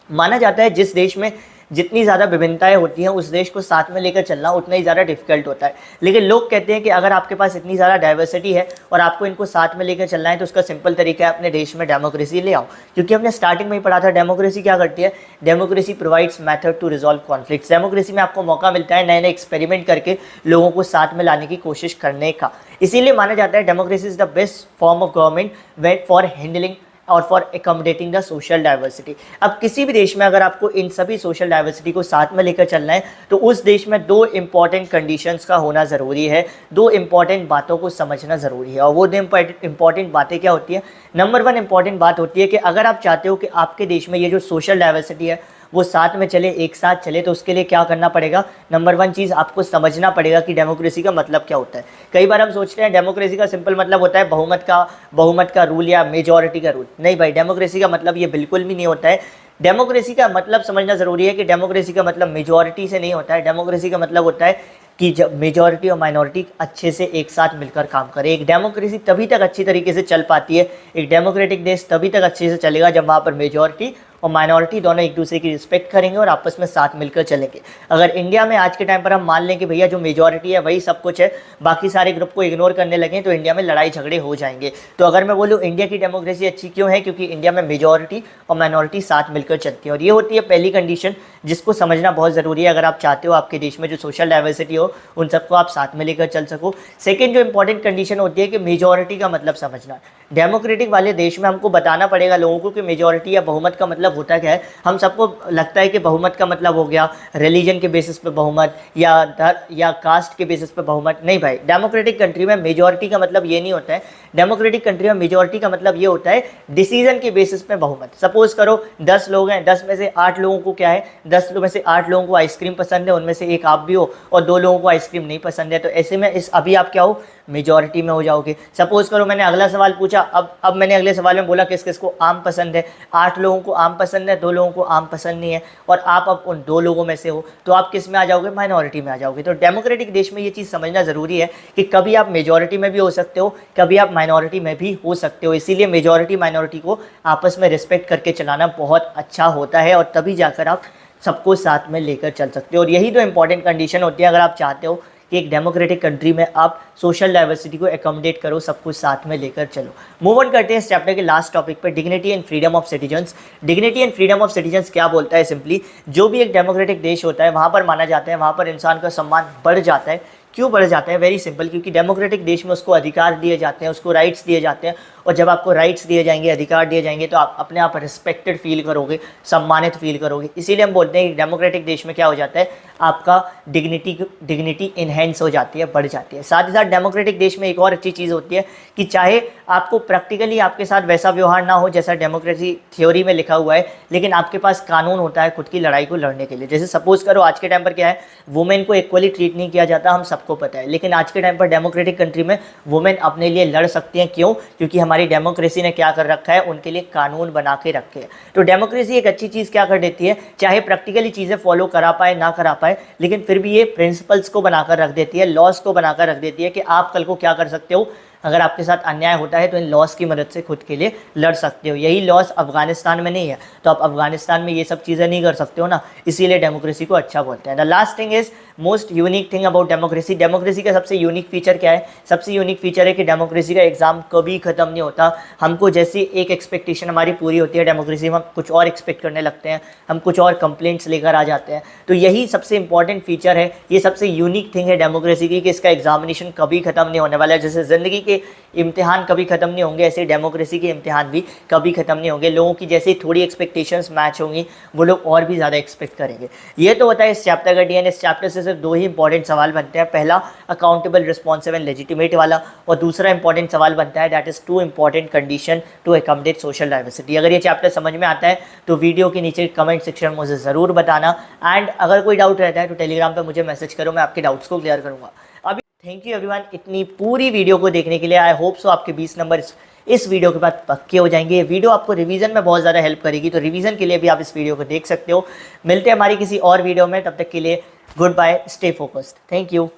माना जाता है जिस देश में जितनी ज़्यादा विभिन्नताएं होती हैं उस देश को साथ में लेकर चलना उतना ही ज़्यादा डिफिकल्ट होता है। लेकिन लोग कहते हैं कि अगर आपके पास इतनी ज़्यादा डाइवर्सिटी है और आपको इनको साथ में लेकर चलना है तो उसका सिंपल तरीका है अपने देश में डेमोक्रेसी ले आओ। क्योंकि हमने स्टार्टिंग में ही पढ़ा था डेमोक्रेसी क्या करती है। Democracy provides method to resolve conflicts. Democracy में आपको मौका मिलता है नए नए एक्सपेरिमेंट करके लोगों को साथ में लाने की कोशिश करने का। इसीलिए माना जाता है democracy is the best form of government for handling और for accommodating the social diversity. अब किसी भी देश में अगर आपको इन सभी सोशल डाइवर्सिटी को साथ में लेकर चलना है तो उस देश में दो इंपॉर्टेंट कंडीशंस का होना ज़रूरी है, दो इंपॉर्टेंट बातों को समझना ज़रूरी है। और वो दो इंपॉर्टेंट बातें क्या होती हैं? नंबर वन इंपॉर्टेंट बात होती है कि अगर आप चाहते हो कि आपके देश में ये जो सोशल डाइवर्सिटी है वो साथ में चले, एक साथ चले, तो उसके लिए क्या करना पड़ेगा? नंबर वन चीज़ आपको समझना पड़ेगा कि डेमोक्रेसी का मतलब क्या होता है। कई बार हम सोचते हैं डेमोक्रेसी का सिंपल मतलब होता है बहुमत का रूल या मेजॉरिटी का रूल। नहीं भाई, डेमोक्रेसी का मतलब ये बिल्कुल भी नहीं होता है। डेमोक्रेसी का मतलब समझना ज़रूरी है कि डेमोक्रेसी का मतलब मेजॉरिटी से नहीं होता है। डेमोक्रेसी का मतलब होता है कि जब मेजॉरिटी और माइनॉरिटी अच्छे से एक साथ मिलकर काम करे। एक डेमोक्रेसी तभी तक अच्छी तरीके से चल पाती है, एक डेमोक्रेटिक देश तभी तक अच्छे से चलेगा जब वहाँ पर मेजॉरिटी और माइनॉरिटी दोनों एक दूसरे की रिस्पेक्ट करेंगे और आपस में साथ मिलकर चलेंगे। अगर इंडिया में आज के टाइम पर हम मान लें कि भैया जो मेजॉरिटी है वही सब कुछ है, बाकी सारे ग्रुप को इग्नोर करने लगें, तो इंडिया में लड़ाई झगड़े हो जाएंगे। तो अगर मैं बोलूँ इंडिया की डेमोक्रेसी अच्छी क्यों है? क्योंकि इंडिया में मेजॉरिटी और माइनॉरिटी साथ मिलकर चलती है। और ये होती है पहली कंडीशन जिसको समझना बहुत ज़रूरी है अगर आप चाहते हो आपके देश में जो सोशल डाइवर्सिटी हो उन सबको आप साथ में लेकर चल सको। सेकेंड जो इंपॉर्टेंट कंडीशन होती है कि मेजॉरिटी का मतलब समझना। डेमोक्रेटिक वाले देश में हमको बताना पड़ेगा लोगों को कि मेजॉरिटी या बहुमत का मतलब होता क्या है। हम सबको लगता है कि बहुमत का मतलब हो गया रिलीजन के बेसिस पे बहुमत या कास्ट के बेसिस पे बहुमत। नहीं भाई, डेमोक्रेटिक कंट्री में मेजॉरिटी का मतलब ये नहीं होता है। डेमोक्रेटिक कंट्री में मेजॉरिटी का मतलब ये होता है डिसीजन के बेसिस पे बहुमत। सपोज करो 10 लोग हैं, 10 में से 8 लोगों को क्या है, 10 में से 8 लोगों को आइसक्रीम पसंद है, उनमें से एक आप भी हो और 2 लोगों को आइसक्रीम नहीं पसंद है। तो ऐसे में अभी आप क्या हो, मेजॉरिटी में हो जाओगे। सपोज करो मैंने अगला सवाल पूछा, अब मैंने अगले सवाल में बोला किस किस को आम पसंद है। 8 लोगों को आम पसंद है, 2 लोगों को आम पसंद नहीं है और आप अब उन 2 लोगों में से हो, तो आप किस में आ जाओगे? माइनॉरिटी में आ जाओगे। तो डेमोक्रेटिक देश में ये चीज़ समझना ज़रूरी है कि कभी आप मेजॉरिटी में भी हो सकते हो, कभी आप माइनॉरिटी में भी हो सकते हो। इसीलिए मेजॉरिटी माइनॉरिटी को आपस में रिस्पेक्ट करके चलाना बहुत अच्छा होता है और तभी जाकर आप सबको साथ में लेकर चल सकते हो। और यही तो इंपॉर्टेंट कंडीशन होती है अगर आप चाहते हो कि एक डेमोक्रेटिक कंट्री में आप सोशल डाइवर्सिटी को एकोमोडेट करो, सब कुछ साथ में लेकर चलो। मूव ऑन करते हैं इस चैप्टर के लास्ट टॉपिक पर, dignity and freedom of citizens. Dignity and freedom of citizens क्या बोलता है? सिंपली जो भी एक डेमोक्रेटिक देश होता है वहाँ पर माना जाता है वहाँ पर इंसान का सम्मान बढ़ जाता है। क्यों बढ़ जाता है? वेरी सिंपल, क्योंकि डेमोक्रेटिक देश में उसको अधिकार दिए जाते हैं, उसको राइट्स दिए जाते हैं और जब आपको राइट्स दिए जाएंगे, अधिकार दिए जाएंगे तो आप अपने आप रिस्पेक्टेड फील करोगे, सम्मानित फील करोगे। इसीलिए हम बोलते हैं कि डेमोक्रेटिक देश में क्या हो जाता है, आपका डिग्निटी इन्हेंस हो जाती है, बढ़ जाती है। साथ ही साथ डेमोक्रेटिक देश में एक और अच्छी चीज़ होती है कि चाहे आपको प्रैक्टिकली आपके साथ वैसा व्यवहार ना हो जैसा डेमोक्रेसी थ्योरी में लिखा हुआ है, लेकिन आपके पास कानून होता है खुद की लड़ाई को लड़ने के लिए। जैसे सपोज करो आज के टाइम पर क्या है, वुमेन को इक्वली ट्रीट नहीं किया जाता, हम सबको पता है, लेकिन आज के टाइम पर डेमोक्रेटिक कंट्री में वुमेन अपने लिए लड़ सकती हैं। क्यों? क्योंकि हमारी डेमोक्रेसी ने क्या कर रखा है, उनके लिए कानून बना के रखे हैं। तो डेमोक्रेसी एक अच्छी चीज़ क्या कर देती है, चाहे प्रैक्टिकली चीज़ें फॉलो करा पाए ना करा पाए, लेकिन फिर भी ये प्रिंसिपल्स को बनाकर रख देती है, लॉज को बनाकर रख देती है कि आप कल को क्या कर सकते हो, अगर आपके साथ अन्याय होता है तो इन लॉस की मदद से खुद के लिए लड़ सकते हो। यही लॉस अफगानिस्तान में नहीं है, तो आप अफगानिस्तान में ये सब चीज़ें नहीं कर सकते हो ना, इसीलिए डेमोक्रेसी को अच्छा बोलते हैं। The last thing is most unique thing about democracy. Democracy का सबसे यूनिक फीचर क्या है? सबसे यूनिक फीचर है कि डेमोक्रेसी का एग्जाम कभी खत्म नहीं होता। हमको जैसी एक एक्सपेक्टेशन हमारी पूरी होती है डेमोक्रेसी में, हम कुछ और एक्सपेक्ट करने लगते हैं, हम कुछ और कंप्लेंट्स लेकर आ जाते हैं। तो यही सबसे इंपॉर्टेंट फीचर है, ये सबसे यूनिक थिंग है डेमोक्रेसी की, कि इसका एग्जामिनेशन कभी खत्म नहीं होने वाला है। जैसे ज़िंदगी के इम्तिहान कभी खत्म नहीं होंगे, ऐसे डेमोक्रेसी के इम्तिहान भी कभी खत्म नहीं होंगे। लोगों की जैसे थोड़ी एक्सपेक्टेशंस मैच होंगी, वो लोग और भी ज़्यादा एक्सपेक्ट करेंगे। ये तो होता है इस चैप्टर का डीएन। इस चैप्टर से सिर्फ दो ही इंपॉर्टेंट सवाल बनते हैं, पहला अकाउंटेबल, रिस्पॉन्सिव एंड लेजिटिमेट वाला, और दूसरा इंपॉर्टेंट सवाल बनता है that is two important condition to accommodate social diversity. अगर ये चैप्टर समझ में आता है तो वीडियो के नीचे कमेंट सेक्शन में मुझे ज़रूर बताना, एंड अगर कोई डाउट रहता है तो टेलीग्राम पर मुझे मैसेज करो, मैं आपके डाउट्स को क्लियर करूँगा। अभी थैंक यू एवरीवन इतनी पूरी वीडियो को देखने के लिए। आई होप सो आपके 20 नंबर इस वीडियो के बाद पक्के हो जाएंगे। ये वीडियो आपको रिवीजन में बहुत ज़्यादा हेल्प करेगी, तो रिवीजन के लिए भी आप इस वीडियो को देख सकते हो। मिलते हैं हमारी किसी और वीडियो में, तब तक के लिए goodbye, stay focused, thank you.